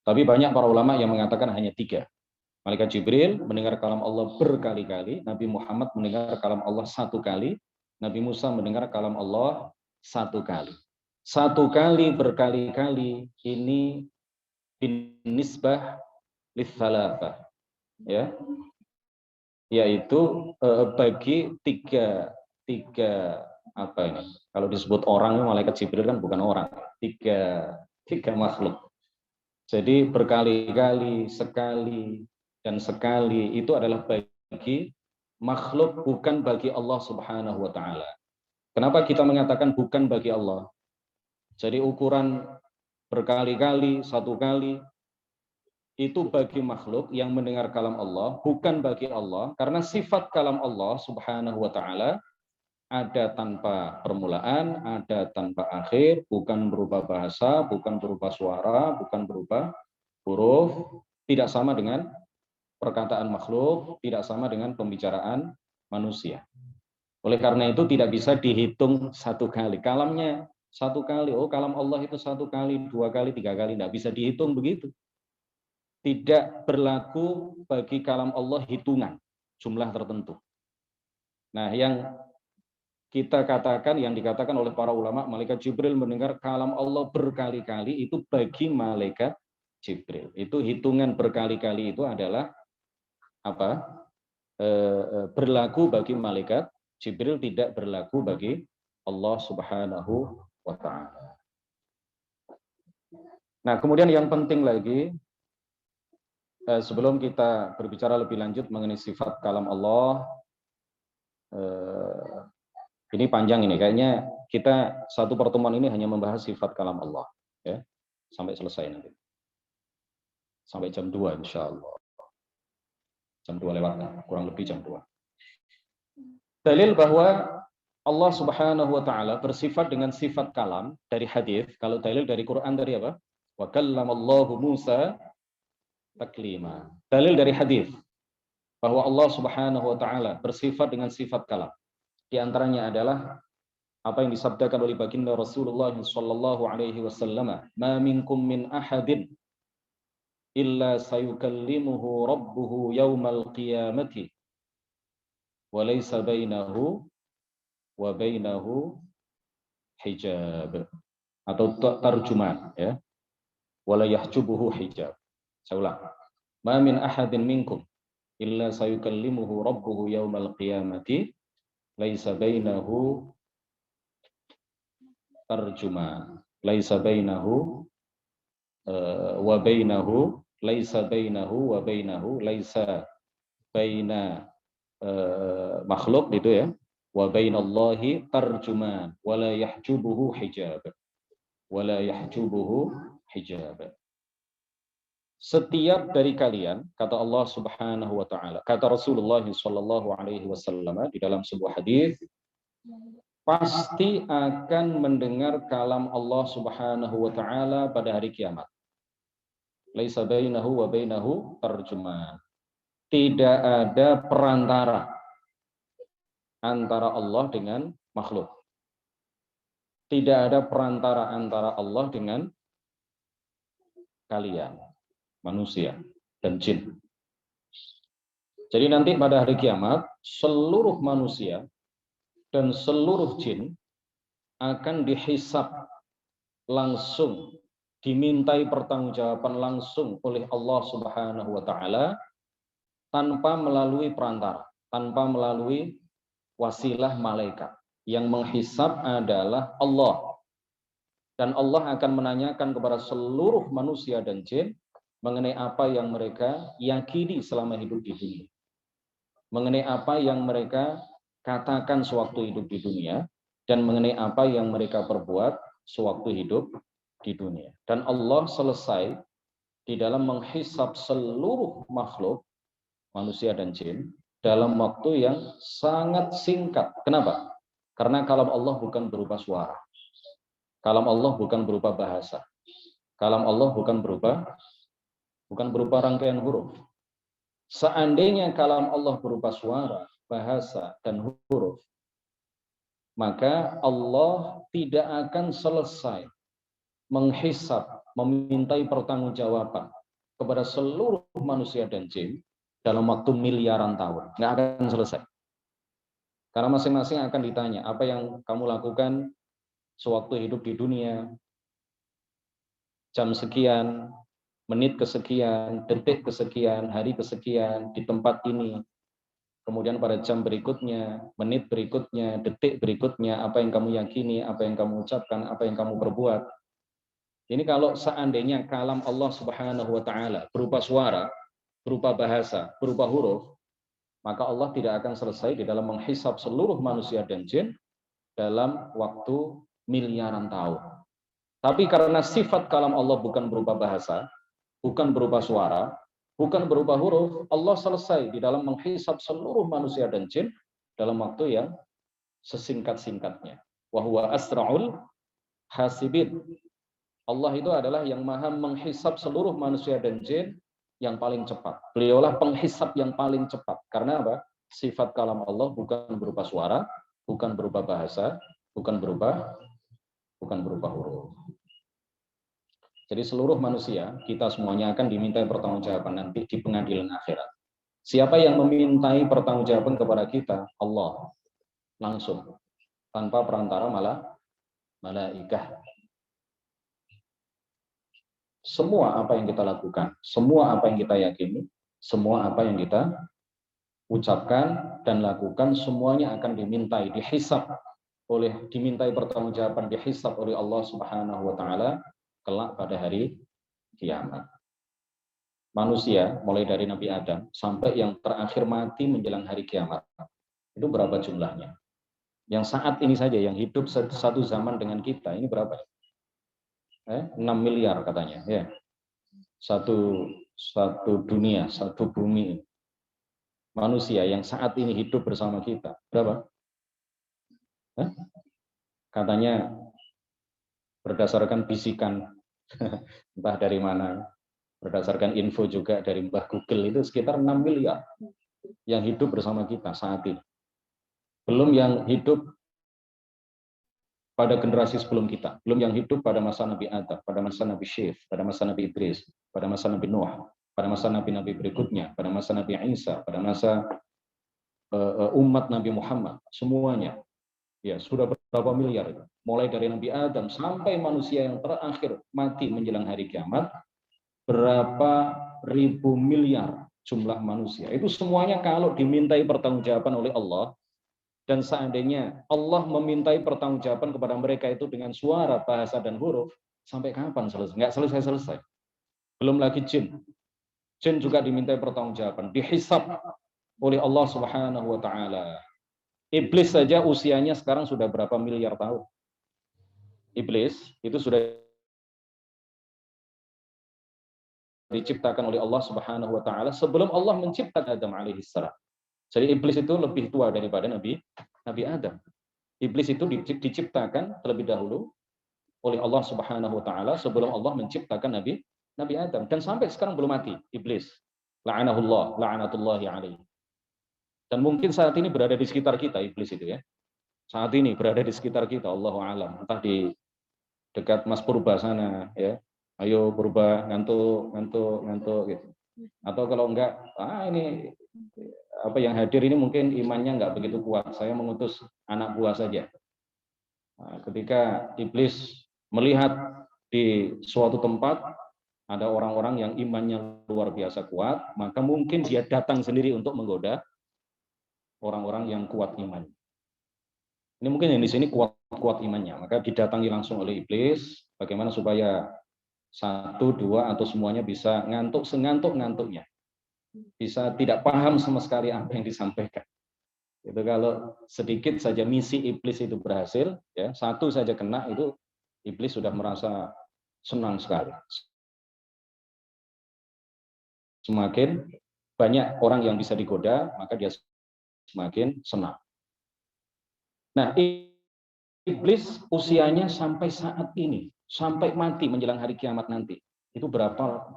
Tapi banyak para ulama yang mengatakan hanya 3. Malaikat Jibril mendengar kalam Allah berkali-kali, Nabi Muhammad mendengar kalam Allah satu kali, Nabi Musa mendengar kalam Allah satu kali. Satu kali berkali-kali ini binisbah litsalafah, ya. Yaitu bagi tiga apa ini? Kalau disebut orang, malaikat Jibril kan bukan orang, tiga makhluk. Jadi berkali-kali, sekali dan sekali itu adalah bagi makhluk, bukan bagi Allah Subhanahu wa taala. Kenapa kita mengatakan bukan bagi Allah? Jadi ukuran berkali-kali, satu kali itu bagi makhluk yang mendengar kalam Allah, bukan bagi Allah, karena sifat kalam Allah Subhanahu wa taala ada tanpa permulaan, ada tanpa akhir, bukan berupa bahasa, bukan berupa suara, bukan berupa huruf, tidak sama dengan perkataan makhluk, tidak sama dengan pembicaraan manusia. Oleh karena itu tidak bisa dihitung satu kali. Kalamnya satu kali, oh kalam Allah itu satu kali, 2 kali, 3 kali, tidak bisa dihitung begitu. Tidak berlaku bagi kalam Allah hitungan jumlah tertentu. Nah, yang kita katakan, yang dikatakan oleh para ulama, malaikat Jibril mendengar kalam Allah berkali-kali itu bagi malaikat Jibril. Itu hitungan berkali-kali itu adalah apa? Berlaku bagi malaikat Jibril, tidak berlaku bagi Allah Subhanahu wa taala. Nah, kemudian yang penting lagi, sebelum kita berbicara lebih lanjut mengenai sifat kalam Allah, ini panjang ini, kayaknya kita satu pertemuan ini hanya membahas sifat kalam Allah, ya, sampai selesai nanti, sampai jam 2 insya Allah, jam 2 lewat, kurang lebih jam 2. Dalil bahwa Allah Subhanahu wa taala bersifat dengan sifat kalam dari hadis. Kalau dalil dari Quran dari apa? Wa kallamallahu Musa taklima. Dalil dari hadis bahwa Allah Subhanahu wa taala bersifat dengan sifat kalam. Di antaranya adalah apa yang disabdakan oleh baginda Rasulullah sallallahu alaihi wasallam, "Ma minkum min ahadin illa sayukallimuhu rabbuhu yaumal qiyamati wa laysa bainahu wa bainahu hijab." Atau tarjuman, ya. Wala yahjubuhu hijab. Saya ulang. Ma min ahadin minkum illa sayukallimuhu rabbuhu yaumal qiyamati laisa bainahu tarjuman. Laisa bainahu wa bainahu laisa bainahu wa bainahu laisa baina makhluk itu ya. Wa bainallahi tarjuman wala yahjubuhu hijab. Wala yahjubuhu hijab. Setiap dari kalian, kata Allah Subhanahu wa taala, kata Rasulullah sallallahu alaihi wasallam di dalam sebuah hadis, pasti akan mendengar kalam Allah Subhanahu wa taala pada hari kiamat. Laisa bainahu wa bainahu tarjuman. Tidak ada perantara antara Allah dengan makhluk. Tidak ada perantara antara Allah dengan kalian, manusia dan jin. Jadi nanti pada hari kiamat, seluruh manusia dan seluruh jin akan dihisab langsung, dimintai pertanggungjawaban langsung oleh Allah Subhanahu wa taala tanpa melalui perantara, tanpa melalui wasilah malaikat. Yang menghisab adalah Allah. Dan Allah akan menanyakan kepada seluruh manusia dan jin mengenai apa yang mereka yakini selama hidup di dunia. Mengenai apa yang mereka katakan sewaktu hidup di dunia, dan mengenai apa yang mereka perbuat sewaktu hidup di dunia. Dan Allah selesai di dalam menghisab seluruh makhluk, manusia dan jin, dalam waktu yang sangat singkat. Kenapa? Karena kalam Allah bukan berupa suara. Kalam Allah bukan berupa bahasa. Kalam Allah bukan berupa rangkaian huruf. Seandainya kalam Allah berupa suara, bahasa, dan huruf, maka Allah tidak akan selesai menghisab, memintai pertanggungjawaban kepada seluruh manusia dan jin dalam waktu miliaran tahun. Nggak akan selesai. Karena masing-masing akan ditanya, apa yang kamu lakukan sewaktu hidup di dunia, jam sekian, menit kesekian, detik kesekian, hari kesekian, di tempat ini. Kemudian pada jam berikutnya, menit berikutnya, detik berikutnya, apa yang kamu yakini, apa yang kamu ucapkan, apa yang kamu perbuat. Ini kalau seandainya kalam Allah Subhanahu wa taala berupa suara, berupa bahasa, berupa huruf, maka Allah tidak akan selesai di dalam menghisab seluruh manusia dan jin dalam waktu miliaran tahun. Tapi karena sifat kalam Allah bukan berupa bahasa, bukan berupa suara, bukan berupa huruf, Allah selesai di dalam menghisab seluruh manusia dan jin dalam waktu yang sesingkat-singkatnya. Wa huwa asra'ul hasibin. Allah itu adalah yang maha menghisab seluruh manusia dan jin yang paling cepat. Beliaulah penghisab yang paling cepat. Karena apa? Sifat kalam Allah bukan berupa suara, bukan berupa bahasa, bukan berupa huruf. Jadi seluruh manusia, kita semuanya akan dimintai pertanggungjawaban nanti di pengadilan akhirat. Siapa yang memintai pertanggungjawaban kepada kita? Allah. Langsung. Tanpa perantara malaikat. Semua apa yang kita lakukan, semua apa yang kita yakini, semua apa yang kita ucapkan dan lakukan, semuanya akan dimintai pertanggungjawaban, dihisab oleh Allah Subhanahu wa taala kelak pada hari kiamat. Manusia mulai dari Nabi Adam sampai yang terakhir mati menjelang hari kiamat, itu berapa jumlahnya? Yang saat ini saja yang hidup satu zaman dengan kita, ini berapa? 6 miliar katanya, ya. Satu dunia, satu bumi. Manusia yang saat ini hidup bersama kita, berapa? Katanya berdasarkan bisikan entah dari mana, berdasarkan info juga dari Mbah Google, itu sekitar 6 miliar yang hidup bersama kita saat ini. Belum yang hidup pada generasi sebelum kita, belum yang hidup pada masa Nabi Adam, pada masa Nabi Syekh, pada masa Nabi Idris, pada masa Nabi Nuh, pada masa nabi-nabi berikutnya, pada masa Nabi Isa, pada masa umat Nabi Muhammad, semuanya. Ya, sudah berapa miliar itu. Mulai dari Nabi Adam sampai manusia yang terakhir mati menjelang hari kiamat, berapa ribu miliar jumlah manusia. Itu semuanya kalau dimintai pertanggungjawaban oleh Allah, dan seandainya Allah memintai pertanggungjawaban kepada mereka itu dengan suara, bahasa, dan huruf, sampai kapan selesai? Nggak selesai-selesai. Belum lagi jin. Jin juga dimintai pertanggungjawaban, dihisab oleh Allah Subhanahu wa taala. Iblis saja usianya sekarang sudah berapa miliar tahun. Iblis itu sudah diciptakan oleh Allah Subhanahu wa taala sebelum Allah menciptakan Adam alaihissalam. Jadi iblis itu lebih tua daripada Nabi Adam. Iblis itu diciptakan terlebih dahulu oleh Allah Subhanahu wa taala sebelum Allah menciptakan Nabi Adam, dan sampai sekarang belum mati iblis. La'anahullah, la'anatullahi alaihi. Dan mungkin saat ini berada di sekitar kita iblis itu, ya. Saat ini berada di sekitar kita, Allahu a'lam. Entah di dekat Mas Purba sana, ya. ayo berubah, ngantuk gitu. Atau kalau enggak, ini apa yang hadir ini mungkin imannya enggak begitu kuat, saya mengutus anak buah saja. Nah, ketika iblis melihat di suatu tempat ada orang-orang yang imannya luar biasa kuat, maka mungkin dia datang sendiri untuk menggoda orang-orang yang kuat iman. Ini mungkin yang di sini kuat imannya, maka didatangi langsung oleh iblis, bagaimana supaya satu, dua, atau semuanya bisa ngantuk sengantuk-ngantuknya, bisa tidak paham sama sekali apa yang disampaikan. Itu kalau sedikit saja misi iblis itu berhasil, ya satu saja kena itu iblis sudah merasa senang sekali. Semakin banyak orang yang bisa digoda, maka dia semakin senang. Nah, iblis usianya sampai saat ini, sampai mati menjelang hari kiamat nanti, itu berapa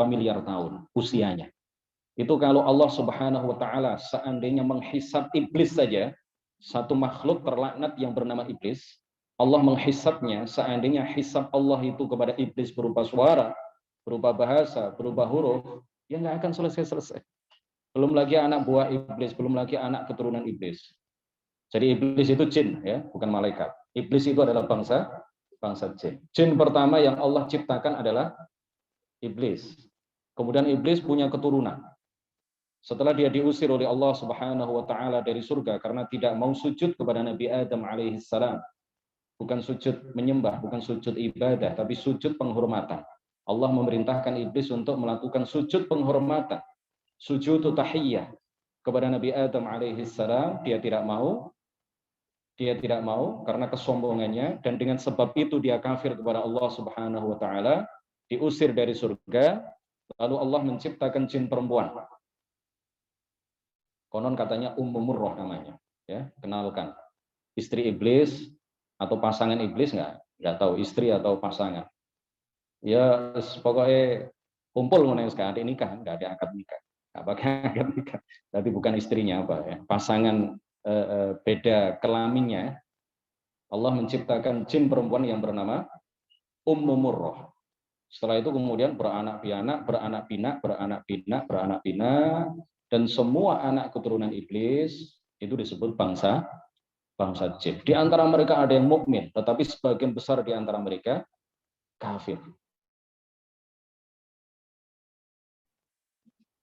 miliar tahun usianya. Itu kalau Allah Subhanahu wa taala seandainya menghisab iblis saja, satu makhluk terlaknat yang bernama iblis, Allah menghisabnya, seandainya hisab Allah itu kepada iblis berupa suara, berupa bahasa, berupa huruf, ya nggak akan selesai-selesai. Belum lagi anak buah iblis, belum lagi anak keturunan iblis. Jadi iblis itu jin, ya, bukan malaikat. Iblis itu adalah bangsa jin. Jin pertama yang Allah ciptakan adalah iblis. Kemudian iblis punya keturunan. Setelah dia diusir oleh Allah Subhanahu wa taala dari surga karena tidak mau sujud kepada Nabi Adam alaihissalam. Bukan sujud menyembah, bukan sujud ibadah, tapi sujud penghormatan. Allah memerintahkan iblis untuk melakukan sujud penghormatan, sujud tahiyyah kepada Nabi Adam alaihissalam. Dia tidak mau karena kesombongannya, dan dengan sebab itu dia kafir kepada Allah Subhanahu wa taala, diusir dari surga. Lalu Allah menciptakan jin perempuan. Konon katanya Ummu Murrah namanya, ya, kenalkan. Istri iblis atau pasangan iblis, nggak tahu istri atau pasangan. Ya pokoknya kumpul mengenai sekarang, ada nikah, nggak ada akad nikah, nggak pakai akad nikah. Berarti bukan istrinya apa ya, pasangan beda kelaminnya. Allah menciptakan jin perempuan yang bernama Ummu Murrah. Setelah itu kemudian beranak pinak, dan semua anak keturunan iblis itu disebut bangsa jin. Di antara mereka ada yang mukmin, tetapi sebagian besar di antara mereka kafir.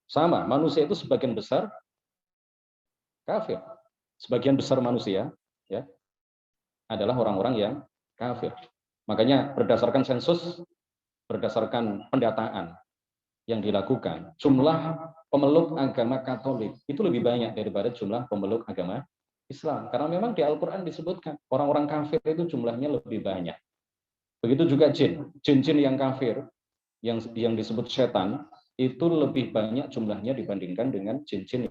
Sama, manusia itu sebagian besar kafir. Sebagian besar manusia, ya, adalah orang-orang yang kafir. Makanya berdasarkan sensus, berdasarkan pendataan yang dilakukan, jumlah pemeluk agama Katolik itu lebih banyak daripada jumlah pemeluk agama Islam. Karena memang di Al-Quran disebutkan orang-orang kafir itu jumlahnya lebih banyak. Begitu juga jin yang kafir, yang disebut setan, itu lebih banyak jumlahnya dibandingkan dengan jin-jin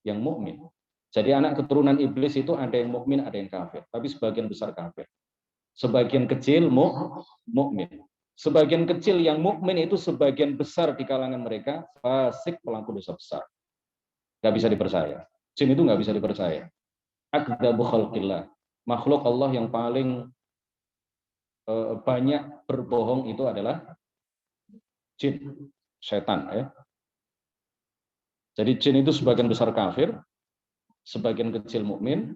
yang mukmin. Jadi anak keturunan iblis itu ada yang mukmin, ada yang kafir, tapi sebagian besar kafir. Sebagian kecil mukmin. Sebagian kecil yang mukmin itu sebagian besar di kalangan mereka fasik, pelaku dosa besar. Nggak bisa dipercaya. Jin itu nggak bisa dipercaya. Akdabu khalqillah. Makhluk Allah yang paling banyak berbohong itu adalah jin, setan, ya. Jadi jin itu sebagian besar kafir, sebagian kecil mukmin.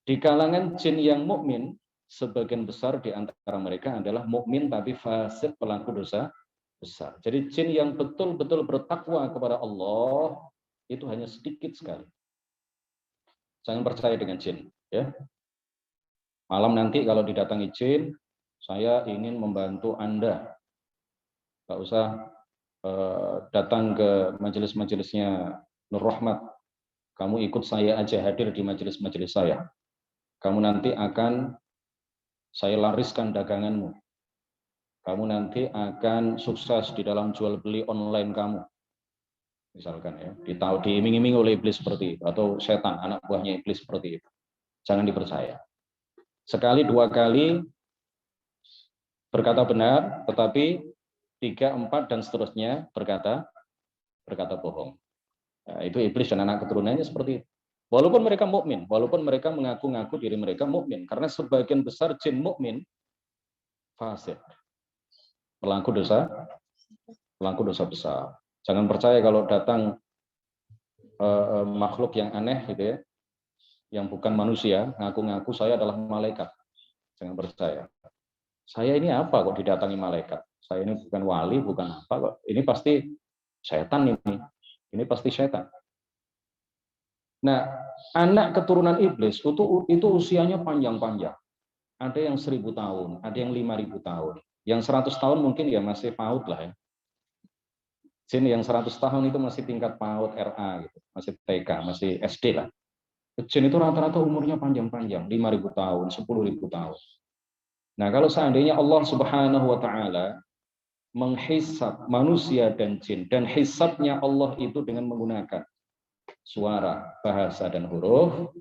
Di kalangan jin yang mukmin, sebagian besar di antara mereka adalah mukmin tapi fasik, pelaku dosa besar. Jadi jin yang betul-betul bertakwa kepada Allah itu hanya sedikit sekali. Jangan percaya dengan jin, ya. Malam nanti kalau didatangi jin, saya ingin membantu Anda. Nggak usah datang ke majelis-majelisnya Nur Rahmat. Kamu ikut saya aja, hadir di majelis-majelis saya. Kamu nanti akan saya lariskan daganganmu. Kamu nanti akan sukses di dalam jual beli online kamu. Misalkan, ya, diiming-iming oleh iblis seperti itu, atau setan, anak buahnya iblis seperti itu. Jangan dipercaya. Sekali, dua kali berkata benar, tetapi 3, 4 dan seterusnya berkata bohong. Nah, itu iblis dan anak keturunannya seperti itu. Walaupun mereka mukmin, walaupun mereka mengaku-ngaku diri mereka mukmin, karena sebagian besar jin mukmin fasik, pelaku dosa besar. Jangan percaya kalau datang makhluk yang aneh gitu ya, yang bukan manusia, ngaku-ngaku saya adalah malaikat. Jangan percaya. Saya ini apa kok didatangi malaikat? Saya ini bukan wali, bukan apa kok. Ini pasti setan ini. Ini pasti setan. Nah, anak keturunan iblis itu usianya panjang-panjang. Ada yang 1000 tahun, ada yang 5000 tahun. Yang 100 tahun mungkin ya masih PAUD lah ya. Jin yang 100 tahun itu masih tingkat PAUD RA gitu, masih TK, masih SD lah. Jin itu rata-rata umurnya panjang-panjang, 5000 tahun, 10.000 tahun. Nah, kalau seandainya Allah Subhanahu wa taala menghisab manusia dan jin, dan hisabnya Allah itu dengan menggunakan suara, bahasa, dan huruf,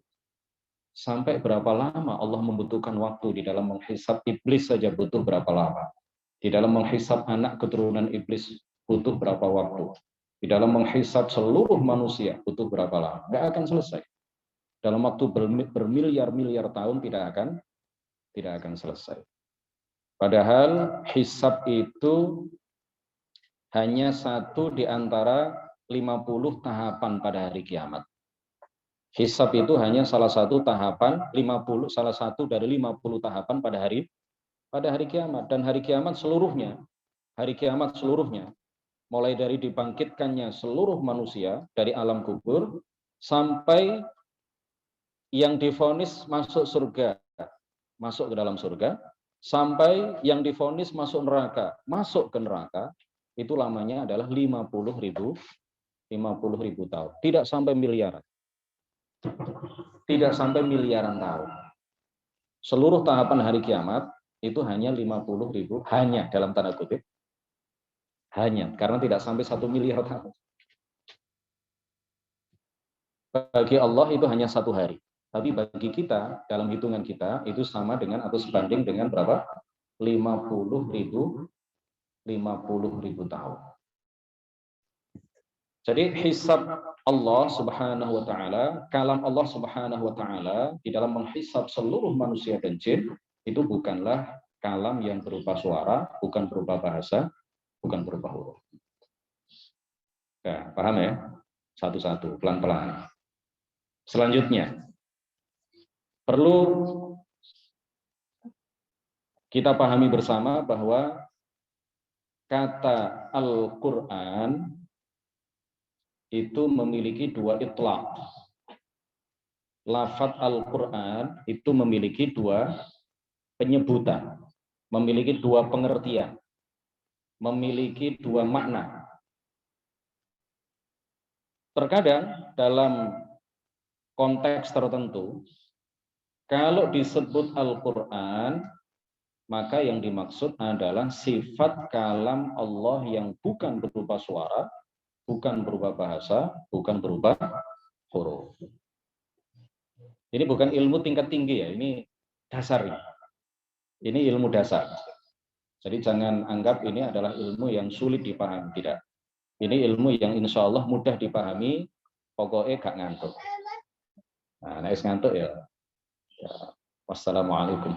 sampai berapa lama Allah membutuhkan waktu di dalam menghisab iblis saja butuh berapa lama. Di dalam menghisab anak keturunan iblis butuh berapa waktu. Di dalam menghisab seluruh manusia butuh berapa lama. Nggak akan selesai. Dalam waktu bermiliar-miliar tahun tidak akan selesai. Padahal hisab itu hanya satu di antara 50 tahapan pada hari kiamat. Hisab itu hanya salah satu tahapan 50, salah satu dari 50 tahapan pada hari kiamat. Dan hari kiamat seluruhnya, mulai dari dibangkitkannya seluruh manusia dari alam kubur sampai yang divonis masuk surga, masuk ke dalam surga, sampai yang divonis masuk ke neraka, itu lamanya adalah 50.000 tahun. Tidak sampai miliaran. Tidak sampai miliaran tahun. Seluruh tahapan hari kiamat itu hanya 50.000, hanya dalam tanda kutip, hanya, karena tidak sampai 1 miliar tahun. Bagi Allah itu hanya 1 hari. Tapi bagi kita, dalam hitungan kita, itu sama dengan atau sebanding dengan berapa? 50.000 tahun. Jadi hisab Allah Subhanahu wa taala, kalam Allah Subhanahu wa taala di dalam menghisab seluruh manusia dan jin itu bukanlah kalam yang berupa suara, bukan berupa bahasa, bukan berupa huruf. Ya, paham ya? Satu-satu, pelan-pelan. Selanjutnya, perlu kita pahami bersama bahwa kata Al-Quran itu memiliki 2 itlaq. Lafaz Al-Quran itu memiliki 2 penyebutan, memiliki 2 pengertian, memiliki 2 makna. Terkadang dalam konteks tertentu, kalau disebut Al-Quran, maka yang dimaksud adalah sifat kalam Allah yang bukan berupa suara, bukan berupa bahasa, bukan berupa huruf. Ini bukan ilmu tingkat tinggi ya, ini dasar. Ini ilmu dasar. Jadi jangan anggap ini adalah ilmu yang sulit dipahami, tidak. Ini ilmu yang insya Allah mudah dipahami, pokoknya gak ngantuk. Nah, naik ngantuk ya wassalamualaikum.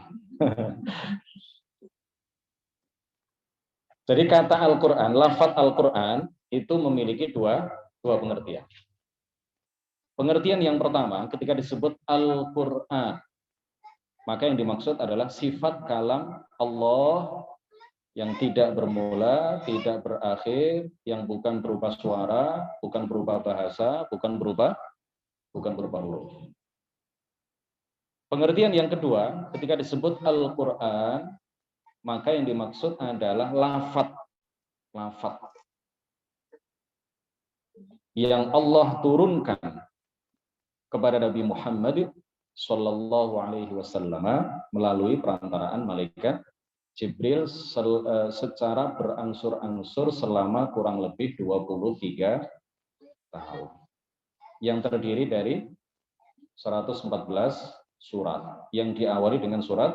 Jadi kata Al-Quran, lafaz Al-Quran itu memiliki 2 pengertian. Pengertian yang pertama, ketika disebut Al-Quran, maka yang dimaksud adalah sifat kalam Allah yang tidak bermula, tidak berakhir, yang bukan berupa suara, bukan berupa bahasa, bukan berupa huruf. Pengertian yang kedua, ketika disebut Al-Quran, maka yang dimaksud adalah lafaz yang Allah turunkan kepada Nabi Muhammad Sallallahu Alaihi Wasallam melalui perantaraan malaikat Jibril secara berangsur-angsur selama kurang lebih 23 tahun, yang terdiri dari 114 surat, yang diawali dengan surat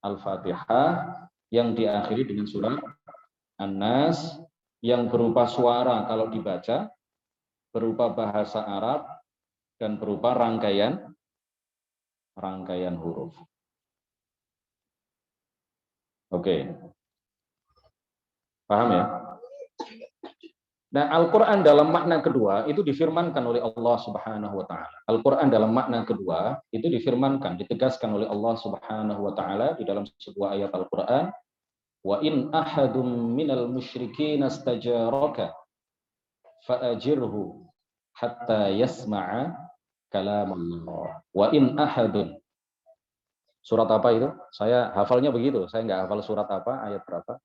Al-Fatihah, yang diakhiri dengan surat An-Nas, yang berupa suara kalau dibaca, berupa bahasa Arab, dan berupa rangkaian huruf. Oke. Paham ya? Nah, Al-Quran dalam makna kedua itu difirmankan oleh Allah Subhanahu wa Ta'ala. Al-Quran dalam makna kedua itu difirmankan, ditegaskan oleh Allah Subhanahu wa Ta'ala di dalam sebuah ayat Al-Quran. Wa in ahadum minal musyrikin astajaraka fa'ajirhu hatta yasma'a kalam Allah. Wa in ahadun. Surat apa itu? Saya hafalnya begitu. Saya nggak hafal surat apa, ayat berapa.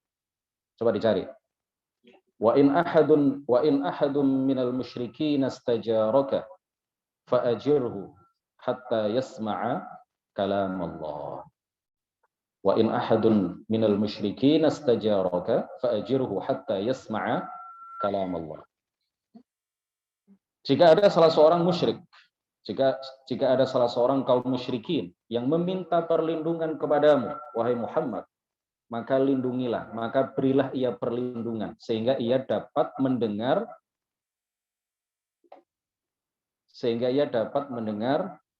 Coba dicari. Wa in ahadun minal musyrikin astajaraka fa'ajirhu hatta yasma'a kalam Allah. Wa in ahadun minal musyrikin astajaraka fa'ajirhu hatta yasma'a kalam Allah. Jika ada salah seorang musyrik, jika ada salah seorang kaum musyrikin yang meminta perlindungan kepadamu, wahai Muhammad, maka lindungilah, maka berilah ia perlindungan sehingga ia dapat mendengar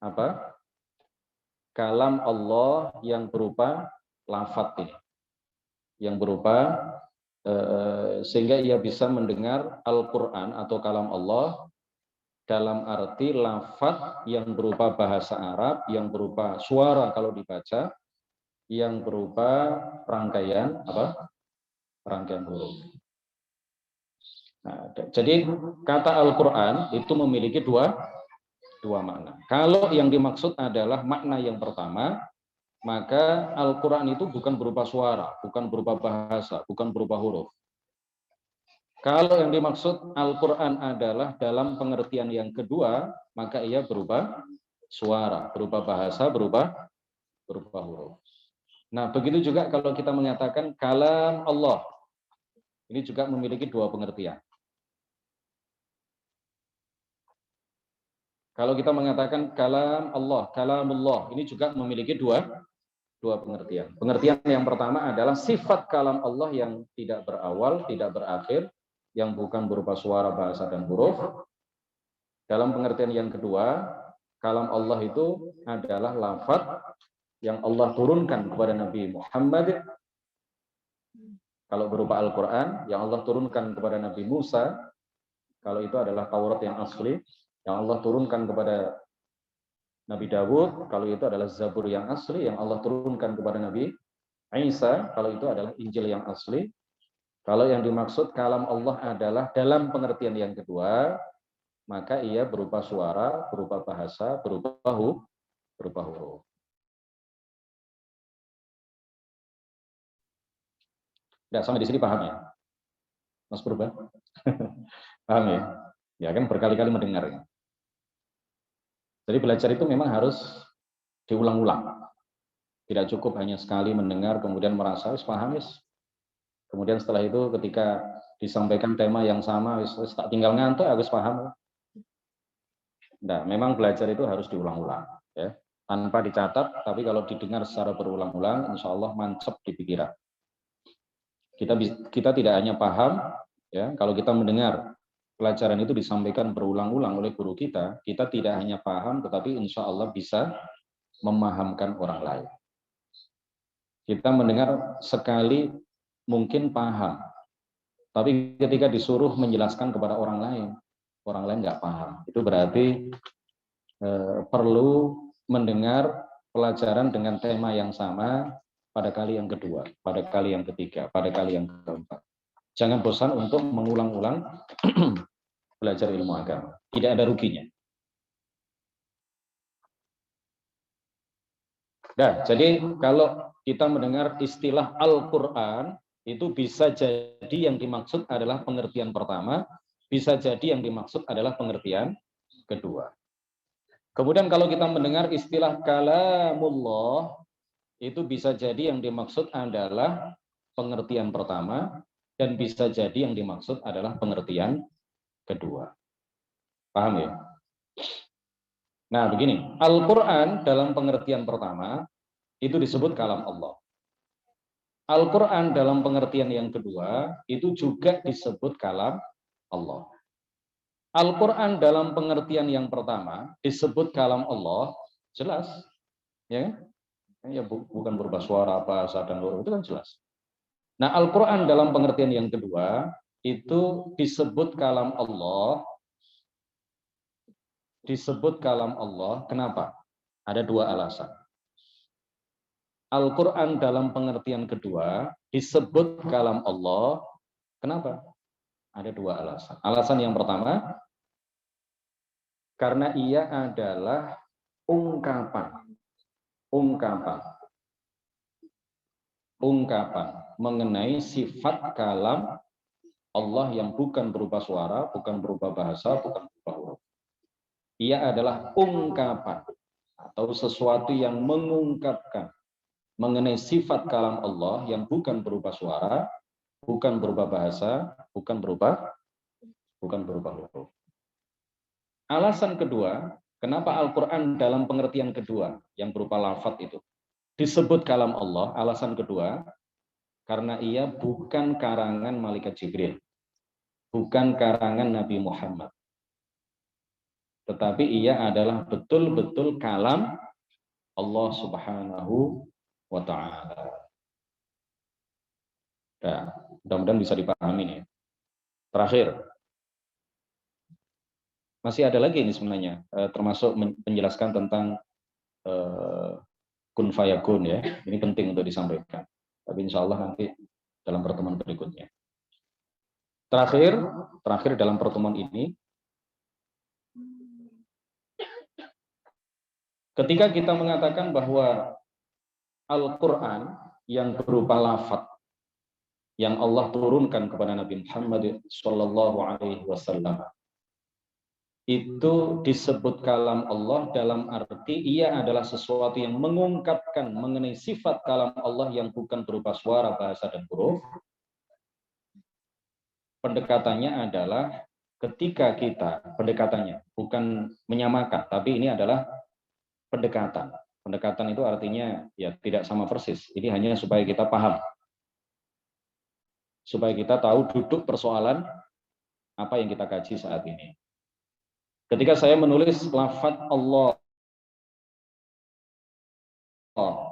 apa? Kalam Allah yang berupa lafadz ini. Yang berupa sehingga ia bisa mendengar Al-Qur'an atau kalam Allah dalam arti lafadz yang berupa bahasa Arab, yang berupa suara kalau dibaca, yang berupa rangkaian huruf. Nah, jadi kata Al-Quran itu memiliki dua makna. Kalau yang dimaksud adalah makna yang pertama, maka Al-Quran itu bukan berupa suara, bukan berupa bahasa, bukan berupa huruf. Kalau yang dimaksud Al-Quran adalah dalam pengertian yang kedua, maka ia berupa suara, berupa bahasa, berupa huruf. Nah, begitu juga kalau kita mengatakan kalam Allah. Ini juga memiliki dua pengertian. Kalau kita mengatakan kalam Allah, kalamullah, ini juga memiliki dua pengertian. Pengertian yang pertama adalah sifat kalam Allah yang tidak berawal, tidak berakhir, yang bukan berupa suara, bahasa, dan huruf. Dalam pengertian yang kedua, kalam Allah itu adalah lafadz yang Allah turunkan kepada Nabi Muhammad, kalau berupa Al-Quran, yang Allah turunkan kepada Nabi Musa, kalau itu adalah Taurat yang asli, yang Allah turunkan kepada Nabi Dawud, kalau itu adalah Zabur yang asli, yang Allah turunkan kepada Nabi Isa, kalau itu adalah Injil yang asli. Kalau yang dimaksud kalam Allah adalah dalam pengertian yang kedua, maka ia berupa suara, berupa bahasa, berupa huruf. Nah, sampai di sini paham ya, Mas Purba? Paham ya? Ya kan berkali-kali mendengarnya. Jadi belajar itu memang harus diulang-ulang. Tidak cukup hanya sekali mendengar kemudian merasa paham. Kemudian setelah itu ketika disampaikan tema yang sama, tak tinggal ngantuk, harus paham. Nah, memang belajar itu harus diulang-ulang, ya, tanpa dicatat. Tapi kalau didengar secara berulang-ulang, insya Allah mancep di pikiran. Kita tidak hanya paham, ya, kalau kita mendengar pelajaran itu disampaikan berulang-ulang oleh guru kita tidak hanya paham, tetapi insya Allah bisa memahamkan orang lain. Kita mendengar sekali mungkin paham, tapi ketika disuruh menjelaskan kepada orang lain nggak paham. Itu berarti perlu mendengar pelajaran dengan tema yang sama pada kali yang kedua, pada kali yang ketiga, pada kali yang keempat. Jangan bosan untuk mengulang-ulang belajar ilmu agama. Tidak ada ruginya. Nah, jadi kalau kita mendengar istilah Al-Quran, itu bisa jadi yang dimaksud adalah pengertian pertama, bisa jadi yang dimaksud adalah pengertian kedua. Kemudian kalau kita mendengar istilah kalamullah, itu bisa jadi yang dimaksud adalah pengertian pertama, dan bisa jadi yang dimaksud adalah pengertian kedua. Paham ya? Nah, begini, Al-Quran dalam pengertian pertama, itu disebut kalam Allah. Al-Quran dalam pengertian yang kedua, itu juga disebut kalam Allah. Al-Quran dalam pengertian yang pertama disebut kalam Allah, jelas, ya kan? Ya, bukan berupa suara, bahasa, dan huruf, itu kan jelas. Nah, Al-Quran dalam pengertian yang kedua itu disebut kalam Allah, kenapa? Ada dua alasan. Al-Quran dalam pengertian kedua disebut kalam Allah, kenapa? Ada dua alasan. Alasan yang pertama, karena ia adalah ungkapan mengenai sifat kalam Allah yang bukan berupa suara, bukan berupa bahasa, bukan berupa huruf. Ia adalah ungkapan atau sesuatu yang mengungkapkan mengenai sifat kalam Allah yang bukan berupa suara, bukan berupa bahasa, bukan berupa huruf. Alasan kedua, kenapa Al-Quran dalam pengertian kedua yang berupa lafadz itu disebut kalam Allah, alasan kedua, karena ia bukan karangan malaikat Jibril, bukan karangan Nabi Muhammad, tetapi ia adalah betul-betul kalam Allah Subhanahu wa Ta'ala. Ya, mudah-mudahan bisa dipahami nih. Terakhir, masih ada lagi ini sebenarnya, termasuk menjelaskan tentang kun fayakun ya. Ini penting untuk disampaikan. Tapi insya Allah nanti dalam pertemuan berikutnya. Terakhir dalam pertemuan ini, ketika kita mengatakan bahwa Al-Quran yang berupa lafadz yang Allah turunkan kepada Nabi Muhammad SAW itu disebut kalam Allah dalam arti ia adalah sesuatu yang mengungkapkan mengenai sifat kalam Allah yang bukan berupa suara, bahasa, dan huruf. Pendekatannya adalah pendekatannya bukan menyamakan, tapi ini adalah pendekatan. Pendekatan itu artinya ya tidak sama persis. Ini hanya supaya kita paham. Supaya kita tahu duduk persoalan apa yang kita kaji saat ini. Ketika saya menulis lafadz Allah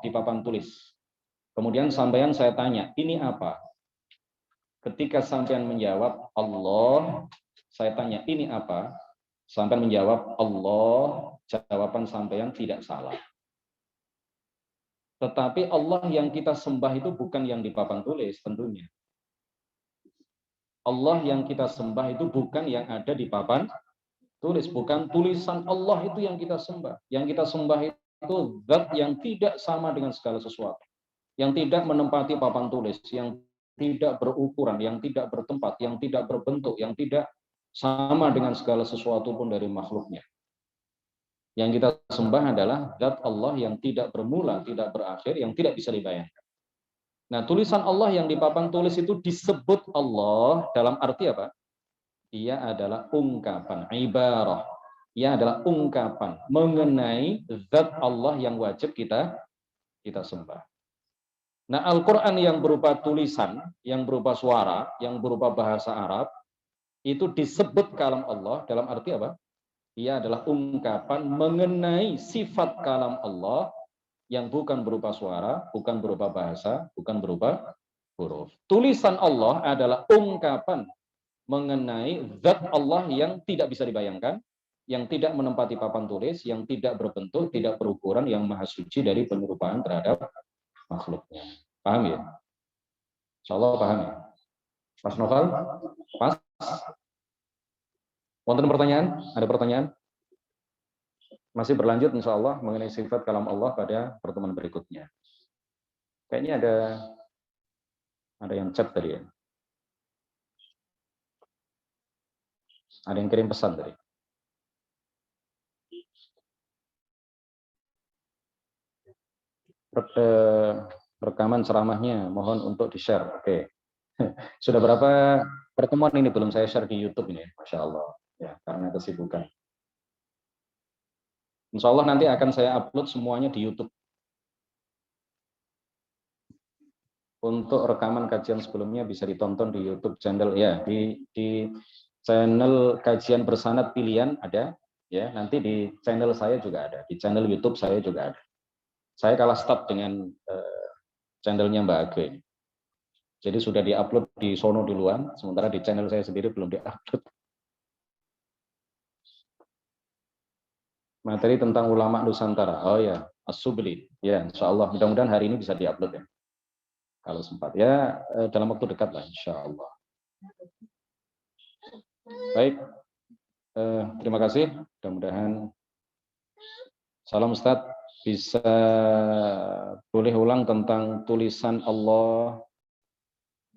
di papan tulis, kemudian sampean saya tanya, ini apa? Ketika sampean menjawab Allah, saya tanya, ini apa? Sampean menjawab Allah, jawaban sampean tidak salah. Tetapi Allah yang kita sembah itu bukan yang di papan tulis tentunya. Allah yang kita sembah itu bukan yang ada di papan tulis, bukan tulisan Allah itu yang kita sembah. Yang kita sembah itu zat yang tidak sama dengan segala sesuatu, yang tidak menempati papan tulis, yang tidak berukuran, yang tidak bertempat, yang tidak berbentuk, yang tidak sama dengan segala sesuatu pun dari makhluknya. Yang kita sembah adalah zat Allah yang tidak bermula, tidak berakhir, yang tidak bisa dibayangkan. Nah, tulisan Allah yang di papan tulis itu disebut Allah dalam arti apa? Ia adalah ungkapan, ibarah. Ia adalah ungkapan mengenai zat Allah yang wajib kita sembah. Nah, Al-Quran yang berupa tulisan, yang berupa suara, yang berupa bahasa Arab, itu disebut kalam Allah dalam arti apa? Ia adalah ungkapan mengenai sifat kalam Allah yang bukan berupa suara, bukan berupa bahasa, bukan berupa huruf. Tulisan Allah adalah ungkapan mengenai zat Allah yang tidak bisa dibayangkan, yang tidak menempati papan tulis, yang tidak berbentuk, tidak berukuran, yang maha suci dari penyerupaan terhadap makhluknya. Paham ya? Insya Allah paham ya? Mas Noval? Pas? Wonten pertanyaan? Ada pertanyaan? Masih berlanjut insya Allah mengenai sifat kalam Allah pada pertemuan berikutnya. Kayaknya ada yang chat tadi ya. Ada yang kirim pesan tadi. Rekaman ceramahnya mohon untuk di-share. Oke. Sudah berapa pertemuan ini belum saya share di YouTube ini, Masya Allah. Ya, karena kesibukan. Insya Allah nanti akan saya upload semuanya di YouTube. Untuk rekaman kajian sebelumnya bisa ditonton di YouTube channel ya, di channel kajian bersanad pilihan ada, ya. Nanti di channel saya juga ada, di channel YouTube saya juga ada. Saya kalah start dengan channelnya Mbak Age ini. Jadi sudah diupload di sono duluan, sementara di channel saya sendiri belum diupload. Materi tentang ulama Nusantara. Oh ya, As-Subli. Ya, insya Allah. Mudah-mudahan hari ini bisa diupload ya. Kalau sempat. Ya, dalam waktu dekat lah, insya Allah. Baik. Terima kasih. Mudah-mudahan. Salam Ustadz. Bisa boleh ulang tentang tulisan Allah.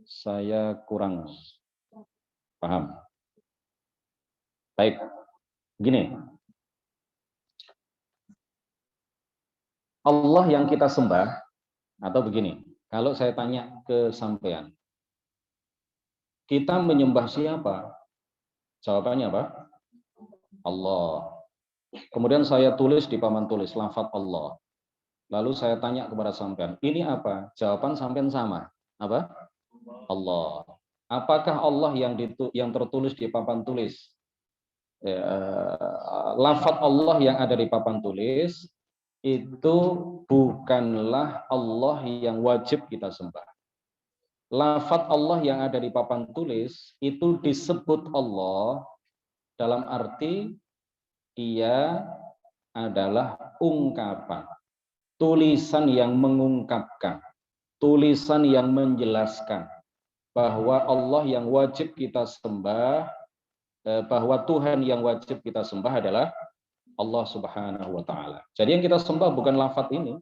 Saya kurang paham. Baik. Gini. Allah yang kita sembah, atau begini, kalau saya tanya ke sampean, kita menyembah siapa? Jawabannya apa? Allah. Kemudian saya tulis di papan tulis, lafaz Allah. Lalu saya tanya kepada sampean, ini apa? Jawaban sampean sama. Apa? Allah. Apakah Allah yang tertulis di papan tulis? Lafaz Allah yang ada di papan tulis, itu bukanlah Allah yang wajib kita sembah. Lafaz Allah yang ada di papan tulis itu disebut Allah dalam arti ia adalah ungkapan, tulisan yang mengungkapkan, tulisan yang menjelaskan bahwa Allah yang wajib kita sembah, bahwa Tuhan yang wajib kita sembah adalah Allah Subhanahu wa Ta'ala. Jadi yang kita sembah bukan lafaz ini.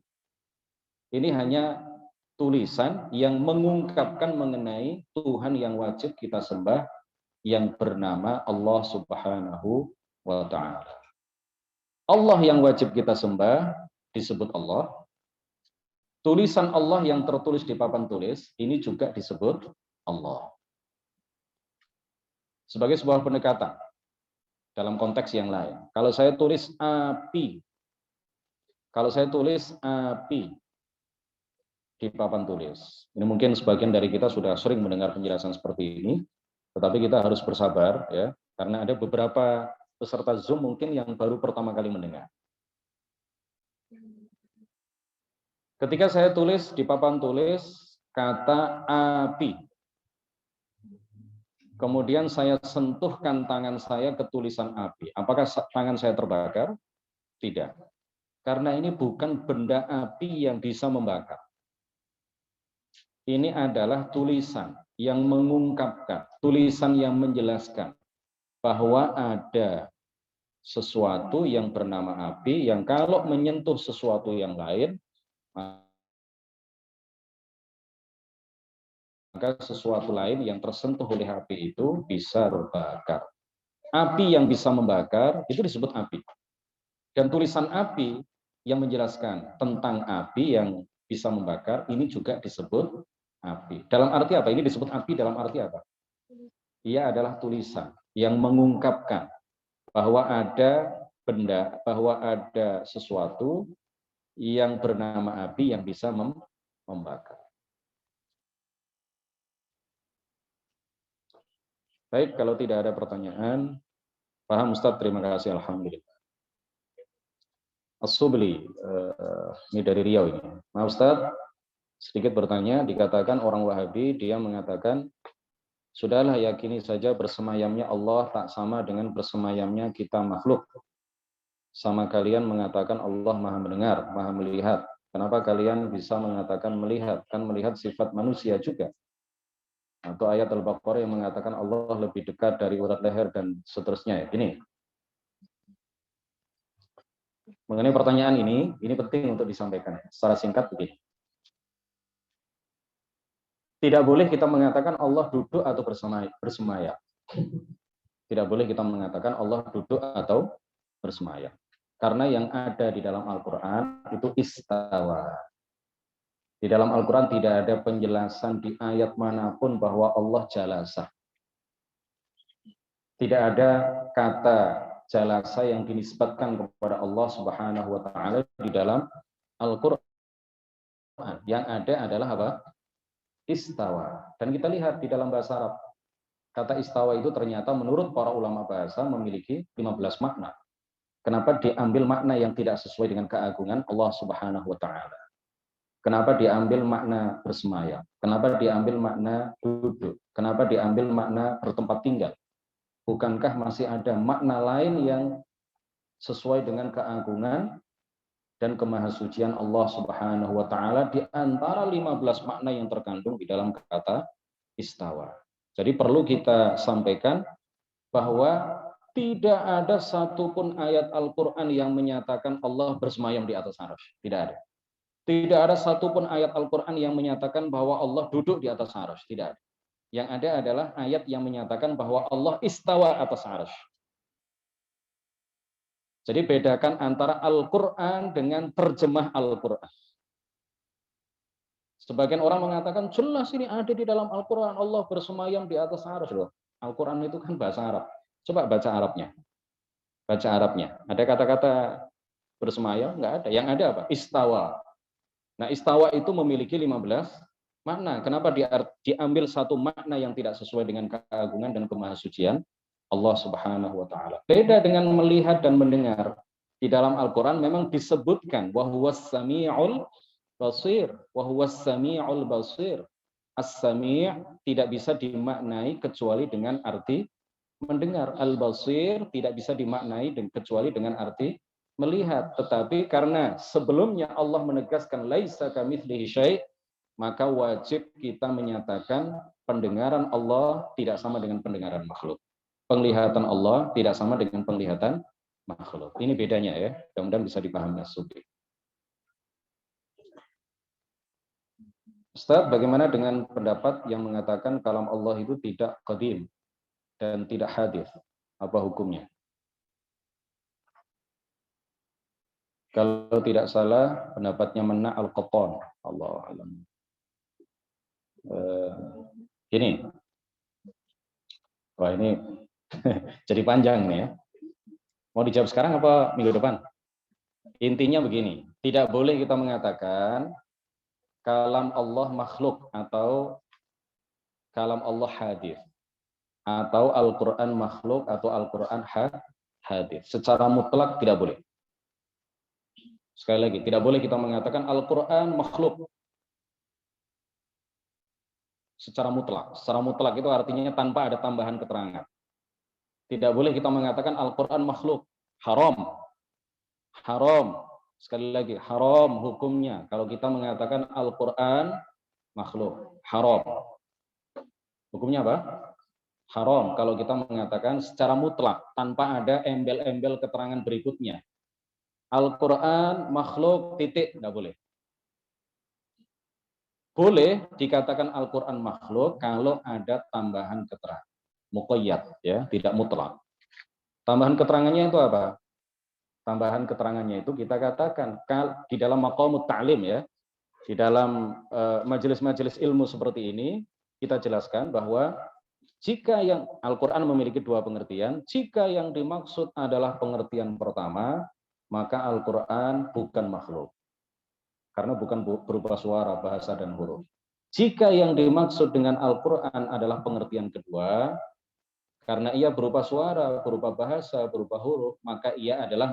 Ini hanya tulisan yang mengungkapkan mengenai Tuhan yang wajib kita sembah yang bernama Allah Subhanahu wa Ta'ala. Allah yang wajib kita sembah disebut Allah. Tulisan Allah yang tertulis di papan tulis ini juga disebut Allah. Sebagai sebuah pendekatan dalam konteks yang lain. Kalau saya tulis api, di papan tulis. Ini mungkin sebagian dari kita sudah sering mendengar penjelasan seperti ini, tetapi kita harus bersabar ya, karena ada beberapa peserta Zoom mungkin yang baru pertama kali mendengar. Ketika saya tulis di papan tulis kata api, kemudian saya sentuhkan tangan saya ke tulisan api. Apakah tangan saya terbakar? Tidak. Karena ini bukan benda api yang bisa membakar. Ini adalah tulisan yang mengungkapkan, tulisan yang menjelaskan bahwa ada sesuatu yang bernama api yang kalau menyentuh sesuatu yang lain, maka sesuatu lain yang tersentuh oleh api itu bisa terbakar. Api yang bisa membakar itu disebut api. Dan tulisan api yang menjelaskan tentang api yang bisa membakar ini juga disebut api. Dalam arti apa? Ini disebut api dalam arti apa? Ia adalah tulisan yang mengungkapkan bahwa ada benda, bahwa ada sesuatu yang bernama api yang bisa membakar. Baik, kalau tidak ada pertanyaan, paham Ustaz, terima kasih, alhamdulillah. As-Subli, ini dari Riau ini. Nah Ustaz, sedikit bertanya, dikatakan orang Wahabi, dia mengatakan, sudahlah yakini saja bersemayamnya Allah tak sama dengan bersemayamnya kita makhluk. Sama kalian mengatakan Allah maha mendengar, maha melihat. Kenapa kalian bisa mengatakan melihat? Kan melihat sifat manusia juga. Atau ayat Al-Baqarah yang mengatakan Allah lebih dekat dari urat leher dan seterusnya. Ini mengenai pertanyaan ini penting untuk disampaikan. Secara singkat begini. Tidak boleh kita mengatakan Allah duduk atau bersemayam. Tidak boleh kita mengatakan Allah duduk atau bersemayam. Karena yang ada di dalam Al-Quran itu istawa. Di dalam Al-Quran tidak ada penjelasan di ayat manapun bahwa Allah jalasa. Tidak ada kata jalasa yang dinisbatkan kepada Allah Subhanahu wa Ta'ala di dalam Al-Quran. Yang ada adalah apa? Istawa. Dan kita lihat di dalam bahasa Arab. Kata istawa itu ternyata menurut para ulama bahasa memiliki 15 makna. Kenapa diambil makna yang tidak sesuai dengan keagungan Allah Subhanahu wa taala? Kenapa diambil makna bersemayam? Kenapa diambil makna duduk? Kenapa diambil makna bertempat tinggal? Bukankah masih ada makna lain yang sesuai dengan keagungan dan kemahasucian Allah Subhanahu wa taala di antara 15 makna yang terkandung di dalam kata istawa? Jadi perlu kita sampaikan bahwa tidak ada satupun ayat Al-Quran yang menyatakan Allah bersemayam di atas arsy. Tidak ada. Tidak ada satupun ayat Al-Quran yang menyatakan bahwa Allah duduk di atas arsy. Tidak ada. Yang ada adalah ayat yang menyatakan bahwa Allah istawa atas arsy. Jadi bedakan antara Al-Quran dengan terjemah Al-Quran. Sebagian orang mengatakan jelas ini ada di dalam Al-Quran Allah bersemayam di atas arsy loh. Al-Quran itu kan bahasa Arab. Coba baca Arabnya. Baca Arabnya. Ada kata-kata bersemayam? Enggak ada. Yang ada apa? Istawa. Nah, istawa itu memiliki 15 makna. Kenapa diambil satu makna yang tidak sesuai dengan keagungan dan kemahasucian Allah Subhanahu wa taala? Beda dengan melihat dan mendengar. Di dalam Al-Quran memang disebutkan wa huwas sami'ul basir, wa huwas sami'ul basir. As-sami' tidak bisa dimaknai kecuali dengan arti mendengar. Al-basir tidak bisa dimaknai kecuali dengan arti melihat. Tetapi karena sebelumnya Allah menegaskan laisa kamitslihi syai', maka wajib kita menyatakan pendengaran Allah tidak sama dengan pendengaran makhluk. Penglihatan Allah tidak sama dengan penglihatan makhluk. Ini bedanya ya. Mudah-mudahan bisa dipahami Mas Subi. Ustaz, bagaimana dengan pendapat yang mengatakan kalam Allah itu tidak qadim dan tidak hadis? Apa hukumnya? Kalau tidak salah, pendapatnya Mana Al-Qattan. Allah alam. Gini. Wah, ini jadi panjang nih ya. Mau dijawab sekarang apa minggu depan? Intinya begini, tidak boleh kita mengatakan kalam Allah makhluk atau kalam Allah hadis, atau Al-Quran makhluk atau Al-Quran hadis. Secara mutlak tidak boleh. Sekali lagi, tidak boleh kita mengatakan Al-Quran makhluk secara mutlak. Secara mutlak itu artinya tanpa ada tambahan keterangan. Tidak boleh kita mengatakan Al-Quran makhluk. Haram. Haram. Sekali lagi, haram hukumnya. Kalau kita mengatakan Al-Quran makhluk. Haram. Hukumnya apa? Haram. Kalau kita mengatakan secara mutlak, tanpa ada embel-embel keterangan berikutnya. Al-Quran makhluk titik. Tidak boleh. Boleh dikatakan Al-Quran makhluk kalau ada tambahan keterangan. Muqayyad, ya, tidak mutlak. Tambahan keterangannya itu apa? Tambahan keterangannya itu kita katakan di dalam maqamut ta'lim ya, di dalam majelis-majelis ilmu seperti ini, kita jelaskan bahwa jika yang Al-Quran memiliki dua pengertian, jika yang dimaksud adalah pengertian pertama, maka Al-Quran bukan makhluk. Karena bukan berupa suara, bahasa, dan huruf. Jika yang dimaksud dengan Al-Quran adalah pengertian kedua, karena ia berupa suara, berupa bahasa, berupa huruf, maka ia adalah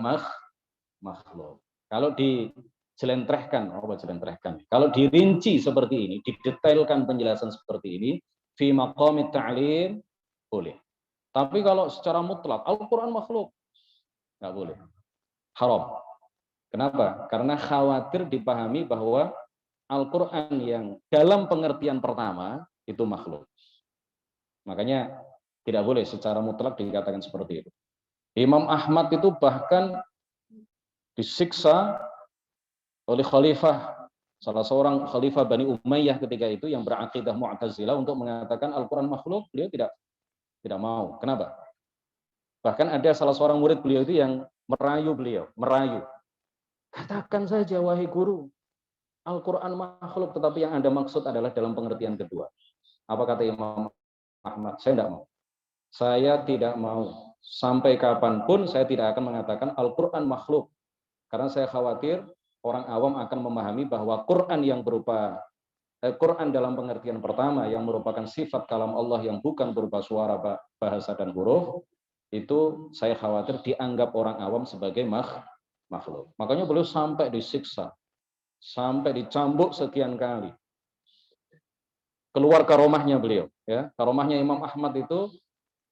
makhluk. Kalau dijelentrehkan, kalau dirinci seperti ini, didetailkan penjelasan seperti ini, fi maqamit ta'lim, boleh. Tapi kalau secara mutlak, Al-Quran makhluk, nggak boleh. Haram. Kenapa? Karena khawatir dipahami bahwa Al-Quran yang dalam pengertian pertama itu makhluk. Makanya tidak boleh secara mutlak dikatakan seperti itu. Imam Ahmad itu bahkan disiksa oleh khalifah, salah seorang khalifah Bani Umayyah ketika itu yang berakidah Mu'tazilah untuk mengatakan Al-Quran makhluk, beliau tidak mau. Kenapa? Bahkan ada salah seorang murid beliau itu yang merayu beliau, katakan saja wahai guru, Al-Quran makhluk, tetapi yang Anda maksud adalah dalam pengertian kedua. Apa kata Imam Ahmad? Saya tidak mau. Saya tidak mau. Sampai kapanpun saya tidak akan mengatakan Al-Quran makhluk. Karena saya khawatir orang awam akan memahami bahwa Quran yang berupa Quran dalam pengertian pertama yang merupakan sifat kalam Allah yang bukan berupa suara, bahasa, dan huruf, itu saya khawatir dianggap orang awam sebagai makhluk. Makanya beliau sampai disiksa, sampai dicambuk sekian kali. Keluar karomahnya beliau. Ya, karomahnya Imam Ahmad itu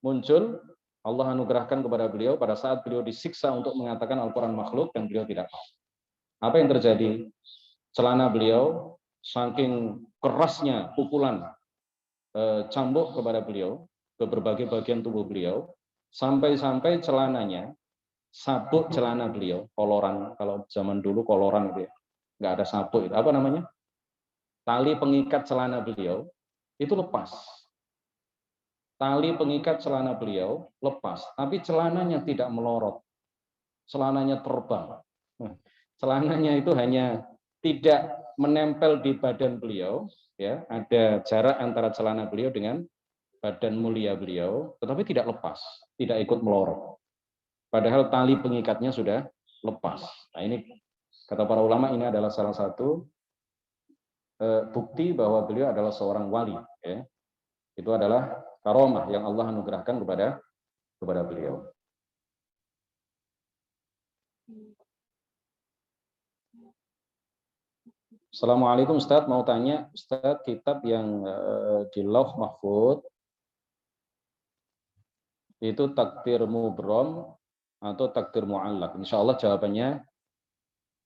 muncul, Allah anugerahkan kepada beliau pada saat beliau disiksa untuk mengatakan Al-Quran makhluk, dan beliau tidak mau. Apa yang terjadi? Celana beliau, saking kerasnya pukulan cambuk kepada beliau ke berbagai bagian tubuh beliau, sampai-sampai celananya, sabuk celana beliau, koloran, kalau zaman dulu koloran gitu ya, nggak ada sabuk, itu apa namanya? Tali pengikat celana beliau itu lepas. Tali pengikat celana beliau lepas, tapi celananya tidak melorot, celananya terbang. Celananya itu hanya tidak menempel di badan beliau, ya, ada jarak antara celana beliau dengan badan mulia beliau, tetapi tidak lepas, tidak ikut melorot. Padahal tali pengikatnya sudah lepas. Nah, ini kata para ulama, ini adalah salah satu bukti bahwa beliau adalah seorang wali. Ya. Itu adalah karomah yang Allah anugerahkan kepada beliau. Assalamualaikum Ustadz, mau tanya Ustadz, kitab yang di Lauh Mahfud itu takdir mubrom atau takdir mu'allaq? Insya Allah jawabannya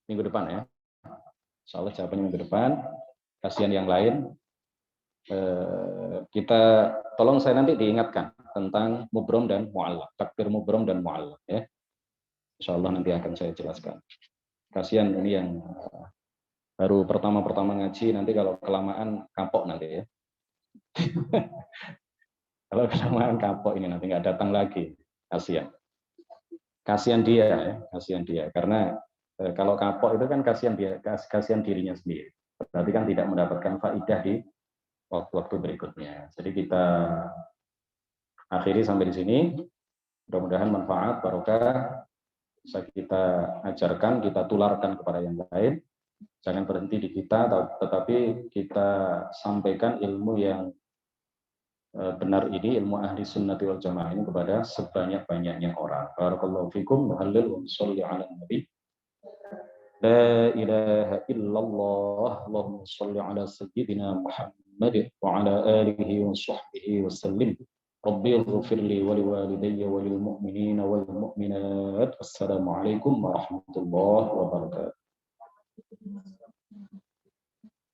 minggu depan ya. Insya Allah jawabannya minggu depan. Kasihan yang lain. Kita tolong saya nanti diingatkan tentang mubrom dan mu'allaq, takdir mubrom dan mu'allaq ya. Insya Allah nanti akan saya jelaskan. Kasihan ini yang baru pertama-pertama ngaji, nanti kalau kelamaan kapok nanti ya. Kalau kelamaan kapok ini nanti nggak datang lagi, kasihan. Kasihan dia ya, kasihan dia. Karena kalau kapok itu kan kasihan dirinya sendiri. Berarti kan tidak mendapatkan faidah di waktu-waktu berikutnya. Jadi kita akhiri sampai di sini. Mudah-mudahan manfaat, barokah bisa kita ajarkan, kita tularkan kepada yang lain. Jangan berhenti di kita, tetapi kita sampaikan ilmu yang benar ini, ilmu ahli sunnati wal jamaah ini kepada sebanyak-banyaknya orang. Barakallahu fikum, muhallil wa sholli ala nabi. La ilaha illallah, Allahumma sholli ala sayyidina Muhammad wa ala alihi wa sahbihi wa sallim. Rabbi ighfir li wa liwalidayya wa lil mu'minina wal mu'minat. Assalamualaikum warahmatullahi wabarakatuh.